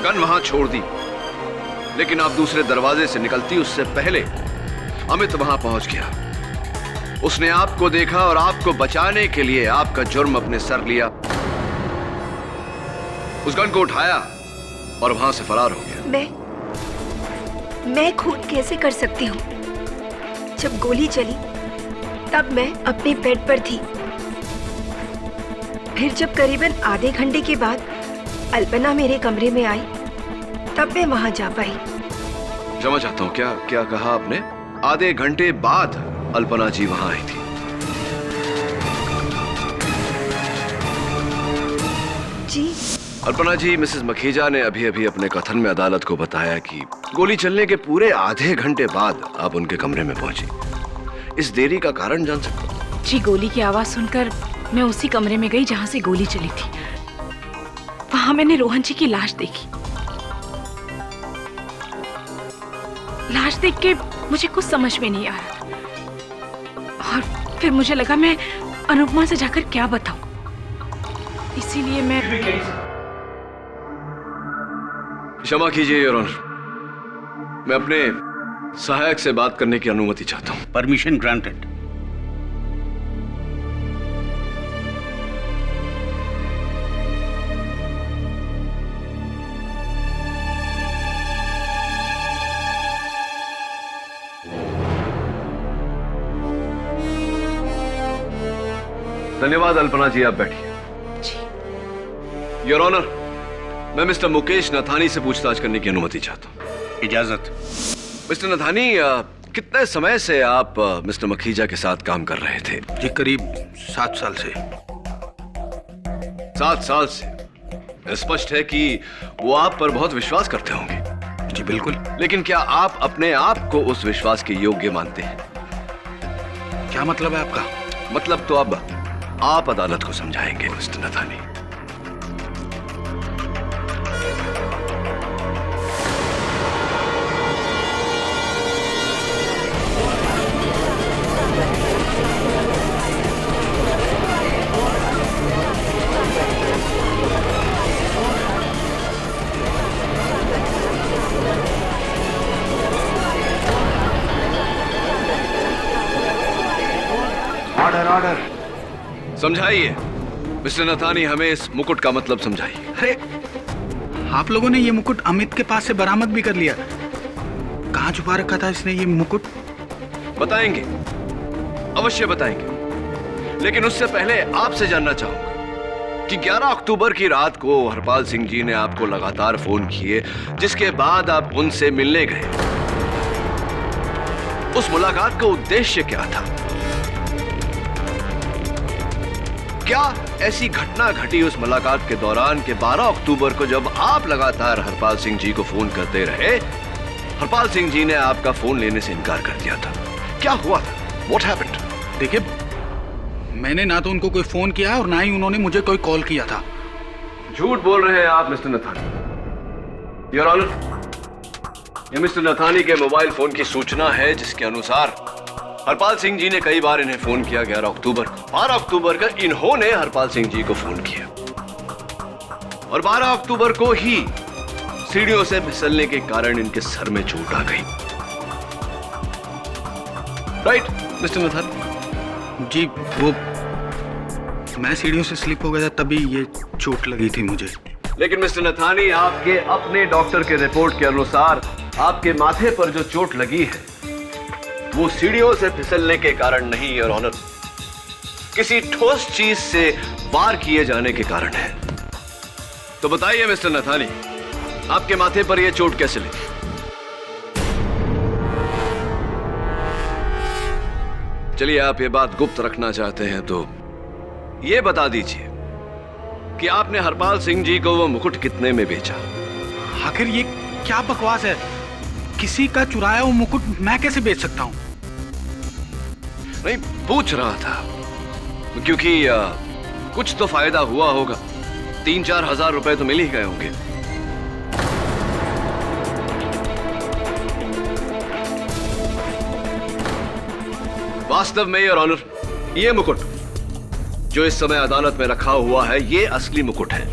गन वहां छोड़ दी, लेकिन आप दूसरे दरवाजे से निकलती उससे पहले अमित वहां पहुंच गया। उसने आपको देखा और आपको बचाने के लिए आपका जुर्म अपने सर लिया, उस गन को उठाया और वहां से फरार हो गया। मैं खून कैसे कर सकती हूँ? जब गोली चली तब मैं अपने बेड पर थी। फिर जब करीबन आधे घंटे के बाद अल्पना मेरे कमरे में आई तब मैं वहां जा पाई। क्षमा चाहता हूं, क्या कहा आपने? आधे घंटे बाद अल्पना जी वहां आई थी। जी अल्पना जी, मिसेस मखीजा ने अभी अभी अपने कथन में अदालत को बताया कि गोली चलने के पूरे आधे घंटे बाद आप उनके कमरे में पहुंची। इस देरी का कारण जान सकता हूं? जी, गोली की आवाज सुनकर मैं उसी कमरे में गई जहां से गोली चली थी। वहां मैंने रोहन जी की लाश देखी। लाश देख के मुझे कुछ समझ में नहीं आ रहा और फिर मुझे लगा मैं अनुपमा से जाकर क्या बताऊं। इसीलिए मैं क्षमा कीजिए योर ऑनर, मैं अपने सहायक से बात करने की अनुमति चाहता हूं। Permission granted. धन्यवाद अल्पना जी, आप बैठिए। योर ऑनर, मैं मिस्टर मुकेश नथानी से पूछताछ करने की अनुमति चाहता हूं। इजाजत। मिस्टर नथानी, कितने समय से आप मिस्टर मखीजा के साथ काम कर रहे थे? जी, करीब 7 साल से। 7 साल से? स्पष्ट है कि वो आप पर बहुत विश्वास करते होंगे। जी बिल्कुल। लेकिन क्या आप अपने आप को उस विश्वास के योग्य मानते हैं? क्या मतलब है आपका? मतलब तो अब आप अदालत को समझाएंगे मिस्टर नथानी। Order order. समझाइए मिस्टर नथानी, हमें इस मुकुट का मतलब समझाइए। अरे, आप लोगों ने ये मुकुट अमित के पास से बरामद भी कर लिया। कहाँ छुपा रखा था इसने ये मुकुट? बताएंगे, अवश्य बताएंगे, लेकिन उससे पहले आपसे जानना चाहूंगा कि 11 अक्टूबर की रात को हरपाल सिंह जी ने आपको लगातार फोन किए, जिसके बाद आप उनसे मिलने गए। उस मुलाकात का उद्देश्य क्या था? क्या ऐसी घटना घटी उस मुलाकात के दौरान कि 12 अक्टूबर को जब आप लगातार हरपाल सिंह जी को फोन करते रहे, हरपाल सिंह जी ने आपका फोन लेने से इनकार कर दिया था? क्या हुआ था? What happened? देखिए, मैंने ना तो उनको कोई फोन किया और ना ही उन्होंने मुझे कोई कॉल किया था। झूठ बोल रहे हैं आप मिस्टर नथानी। योर ऑनर, ये मिस्टर नथानी के मोबाइल फोन की सूचना है, जिसके अनुसार हरपाल सिंह जी ने कई बार इन्हें फोन किया। 11 अक्टूबर, 12 अक्टूबर का इन्होंने हरपाल सिंह जी को फोन किया और 12 अक्टूबर को ही सीढ़ियों से फिसलने के कारण इनके सर में चोट आ गई। Right mister Nathani? जी, वो मैं सीढ़ियों से स्लिप हो गया था, तभी ये चोट लगी थी मुझे। लेकिन मिस्टर नथानी, आपके अपने डॉक्टर के रिपोर्ट के अनुसार आपके माथे पर जो चोट लगी है वो सीढ़ियों से फिसलने के कारण नहीं, योर ऑनर, किसी ठोस चीज से वार किए जाने के कारण है। तो बताइए मिस्टर नथानी, आपके माथे पर यह चोट कैसे लगी? चलिए, आप ये बात गुप्त रखना चाहते हैं तो ये बता दीजिए कि आपने हरपाल सिंह जी को वो मुकुट कितने में बेचा? आखिर ये क्या बकवास है? किसी का चुराया हुआ मुकुट मैं कैसे बेच सकता हूँ? नहीं, पूछ रहा था क्योंकि कुछ तो फायदा हुआ होगा। 3-4 हजार रुपए तो मिल ही गए होंगे। वास्तव में योर ऑनर, ये मुकुट जो इस समय अदालत में रखा हुआ है, ये असली मुकुट है।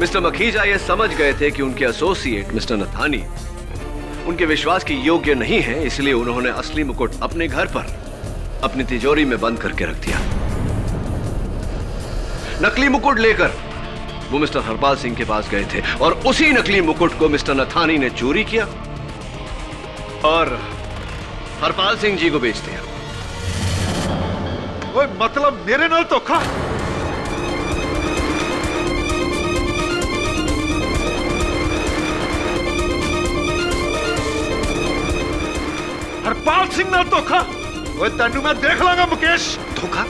मिस्टर मखीजा ये समझ गए थे कि उनके एसोसिएट मिस्टर नथानी उनके विश्वास के योग्य नहीं है, इसलिए उन्होंने असली मुकुट अपने घर पर अपनी तिजोरी में बंद करके रख दिया। नकली मुकुट लेकर वो मिस्टर हरपाल सिंह के पास गए थे और उसी नकली मुकुट को मिस्टर नथानी ने चोरी किया और हरपाल सिंह जी को बेच दिया। ओए, मतलब मेरे नाल धोखा? हरपाल सिंह नाल धोखा? ओए, तेनू मैं देख लांगा मुकेश। धोखा?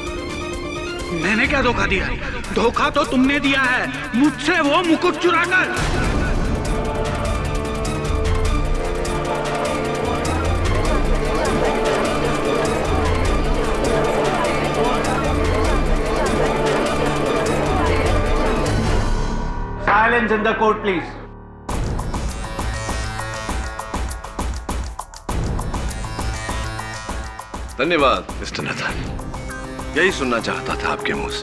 मैंने क्या धोखा दिया? धोखा तो तुमने दिया है, मुझसे वो मुकुट चुराकर। Silence in the court, please. धन्यवाद मिस्टर नथानी, यही सुनना चाहता था आपके मुंह से।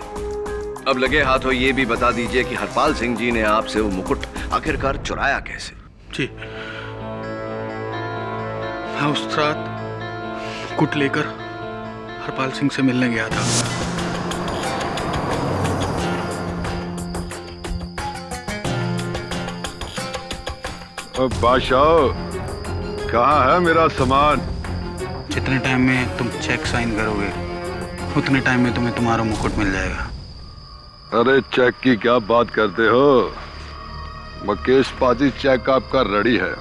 अब लगे हाथों ये भी बता दीजिए कि हरपाल सिंह जी ने आपसे वो मुकुट आखिरकार चुराया कैसे? जी, मैं उस रात मुकुट लेकर हरपाल सिंह से मिलने गया था। बादशाह, कहाँ है मेरा सामान? जितने टाइम में तुम चेक साइन करोगे उतने टाइम में तुम्हें तुम्हारा मुकुट मिल जाएगा। अरे चेक की क्या बात करते हो? मुकेश पाजी चेक आपका रेडी है।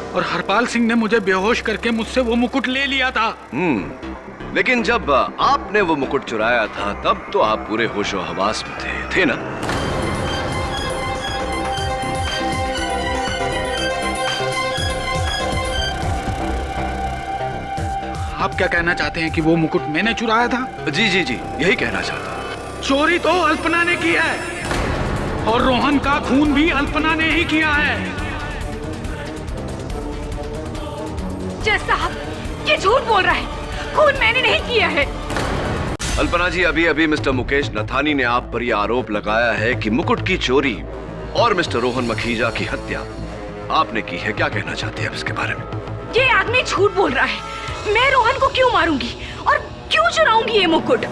और हरपाल सिंह ने मुझे बेहोश करके मुझसे वो मुकुट ले लिया था। लेकिन जब आपने वो मुकुट चुराया था तब तो आप पूरे होशो हवास में थे ना? आप क्या कहना चाहते हैं कि वो मुकुट मैंने चुराया था? जी जी जी, यही कहना चाहता हूं। चोरी तो अल्पना ने की है और रोहन का खून भी अल्पना ने ही किया है। जज साहब, ये झूठ बोल रहा है, खून मैंने नहीं किया है। अल्पना जी, अभी अभी मिस्टर मुकेश नथानी ने आप पर यह आरोप लगाया है कि मुकुट की चोरी और मिस्टर रोहन मखीजा की हत्या आपने की है। क्या कहना चाहते हैं आप इसके बारे में? ये आदमी झूठ बोल रहा है। मैं रोहन को क्यों मारूंगी और क्यों चुराऊंगी ये मुकुट?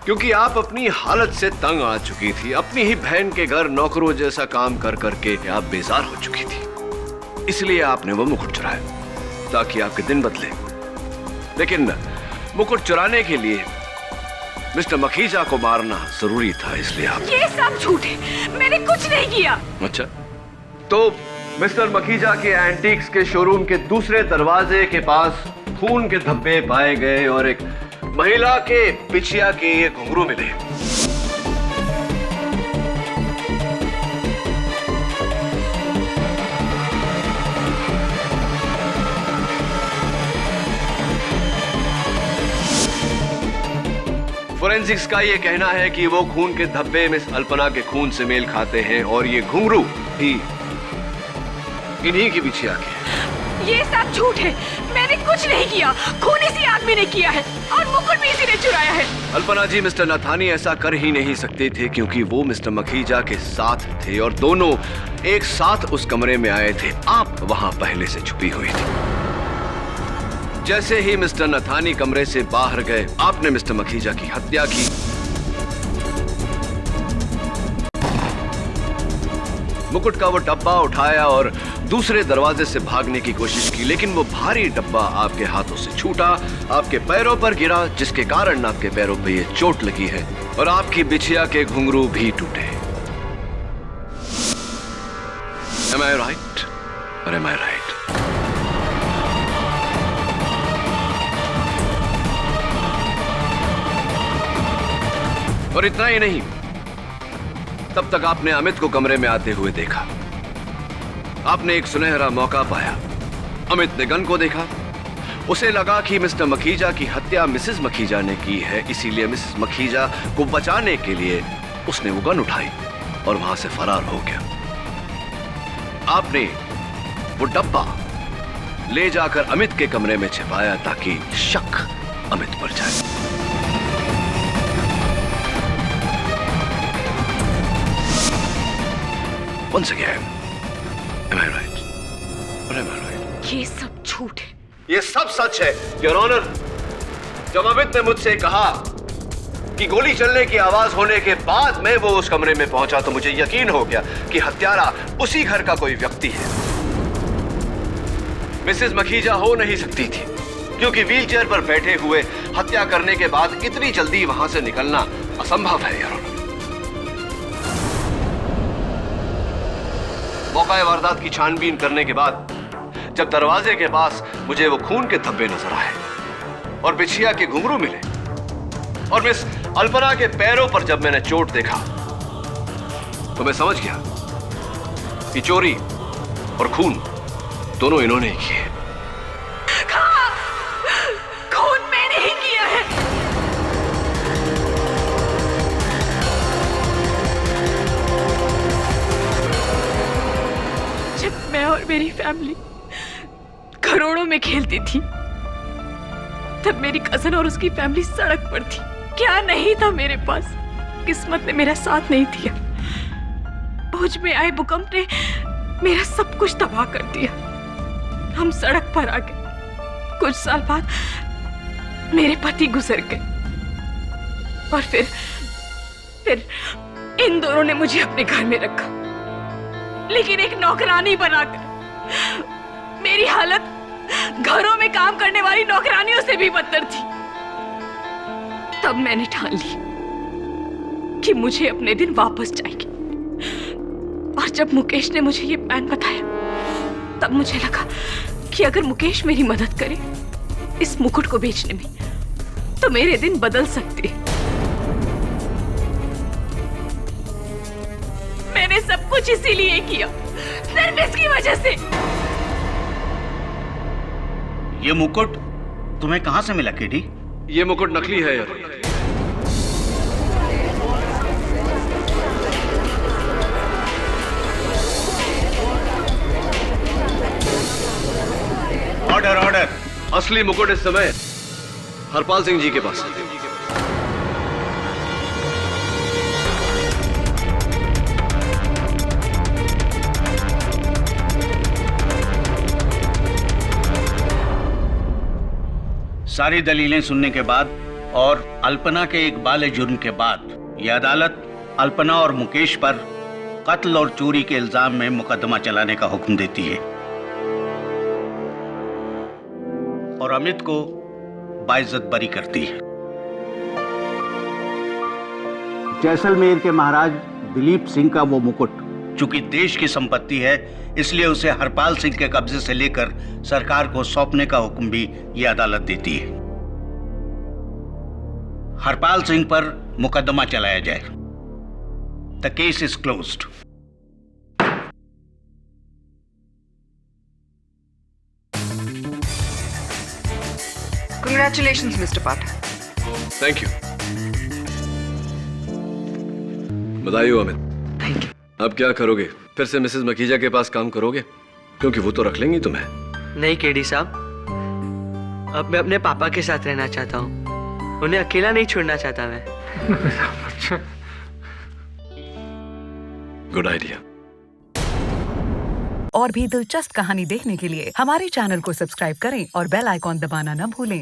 क्योंकि आप अपनी हालत से तंग आ चुकी थी। अपनी ही बहन के घर नौकरों जैसा काम कर करके आप बेजार हो चुकी थी, इसलिए आपने वो मुकुट चुराया ताकि आपके दिन बदले। लेकिन मुकुट चुराने के लिए मिस्टर मखीजा को मारना जरूरी था, इसलिए आप। ये सब झूठ है, मैंने कुछ नहीं किया। अच्छा, तो मिस्टर मखीजा के एंटीक्स के शोरूम के दूसरे दरवाजे के पास खून के धब्बे पाए गए और एक महिला के बिछिया के ये घुंघरू मिले। फोरेंसिक्स का ये कहना है कि वो खून के धब्बे मिस अल्पना के खून से मेल खाते हैं और ये घुंघरू भी इन्हीं की बिछिया के हैं। ये सब झूठ है, मैंने कुछ नहीं किया, खून इसी आदमी ने किया है और मुकुट भी इसी ने चुराया है। अल्पना जी, मिस्टर नथानी ऐसा कर ही नहीं सकते थे क्योंकि वो मिस्टर मखीजा के साथ थे और दोनों एक साथ उस कमरे में आए थे। आप वहां पहले से छुपी हुई थी। जैसे ही मिस्टर नथानी कमरे से बाहर गए, आपने मिस्टर मखीजा की हत्या की। मुकुट का वो डब्बा उठाया और दूसरे दरवाजे से भागने की कोशिश की, लेकिन वो भारी डब्बा आपके हाथों से छूटा, आपके पैरों पर गिरा, जिसके कारण आपके पैरों पे ये चोट लगी है और आपकी बिछिया के घुंघरू भी टूटे। Am I right? Or am I right? और इतना ही नहीं, तब तक आपने अमित को कमरे में आते हुए देखा। आपने एक सुनहरा मौका पाया। अमित ने गन को देखा। उसे लगा कि मिस्टर मखीजा की हत्या मिसेस मखीजा ने की है, इसीलिए मिसेस मखीजा को बचाने के लिए उसने वो गन उठाई और वहां से फरार हो गया। आपने वो डब्बा ले जाकर अमित के कमरे में छिपाया ताकि शक अमित पर जाए। Once again, am I right? Or am I right? ये सब झूठ है। ये सब सच है, योर ऑनर। जब अमित ने मुझसे कहा कि गोली चलने की आवाज होने के बाद मैं वो उस कमरे में पहुंचा तो मुझे यकीन हो गया कि हत्यारा उसी घर का कोई व्यक्ति है। मिसेस मखीजा हो नहीं सकती थी क्योंकि व्हीलचेयर पर बैठे हुए हत्या करने के बाद इतनी जल्दी वहां से निकलना असंभव है, योर ऑनर। मौका वारदात की छानबीन करने के बाद जब दरवाजे के पास मुझे वो खून के धब्बे नजर आए और बिछिया के घुंघरू मिले और मिस अल्पना के पैरों पर जब मैंने चोट देखा तो मैं समझ गया कि चोरी और खून दोनों इन्होंने ही किए। खून मैंने ही किया है। जब मैं और मेरी फैमिली करोड़ों में खेलती थी तब मेरी कजन और उसकी फैमिली सड़क पर थी। क्या नहीं था मेरे पास, किस्मत ने मेरा साथ नहीं दिया। भुज में आए भूकंप ने मेरा सब कुछ तबाह कर दिया। हम सड़क पर आ गए। कुछ साल बाद मेरे पति गुजर गए और फिर इन दोनों ने मुझे अपने घर में रखा, लेकिन एक नौकरानी बनाकर। मेरी हालत घरों में काम करने वाली नौकरानियों से भी बदतर थी। तब मैंने ठान ली कि मुझे अपने दिन वापस चाहिए। और जब मुकेश ने मुझे ये प्लान बताया तब मुझे लगा कि अगर मुकेश मेरी मदद करे इस मुकुट को बेचने में तो मेरे दिन बदल सकते हैं। मैंने सब कुछ इसीलिए किया, सिर्फ इसकी वजह से। ये मुकुट तुम्हें कहां से मिला केडी? ये मुकुट नकली है यार। Order order. असली मुकुट इस समय हरपाल सिंह जी के पास है। सारी दलीलें सुनने के बाद और अल्पना के एक बाले जुर्म के बाद यह अदालत अल्पना और मुकेश पर कत्ल और चोरी के इल्जाम में मुकदमा चलाने का हुक्म देती है और अमित को बाइज्जत बरी करती है। जैसलमेर के महाराज दिलीप सिंह का वो मुकुट चूंकि देश की संपत्ति है, इसलिए उसे हरपाल सिंह के कब्जे से लेकर सरकार को सौंपने का हुक्म भी यह अदालत देती है। हरपाल सिंह पर मुकदमा चलाया जाए। The case is closed. Congratulations, Mr. Pathak. Thank you. बधाई हो अमित। अब क्या करोगे? फिर से मिसेस मखीजा के पास काम करोगे? क्योंकि वो तो रख लेंगी तुम्हें। नहीं केडी साहब, अब मैं अपने पापा के साथ रहना चाहता हूँ, उन्हें अकेला नहीं छोड़ना चाहता मैं। Good idea. और भी दिलचस्प कहानी देखने के लिए हमारे चैनल को सब्सक्राइब करें और बेल आइकॉन दबाना न भूलें।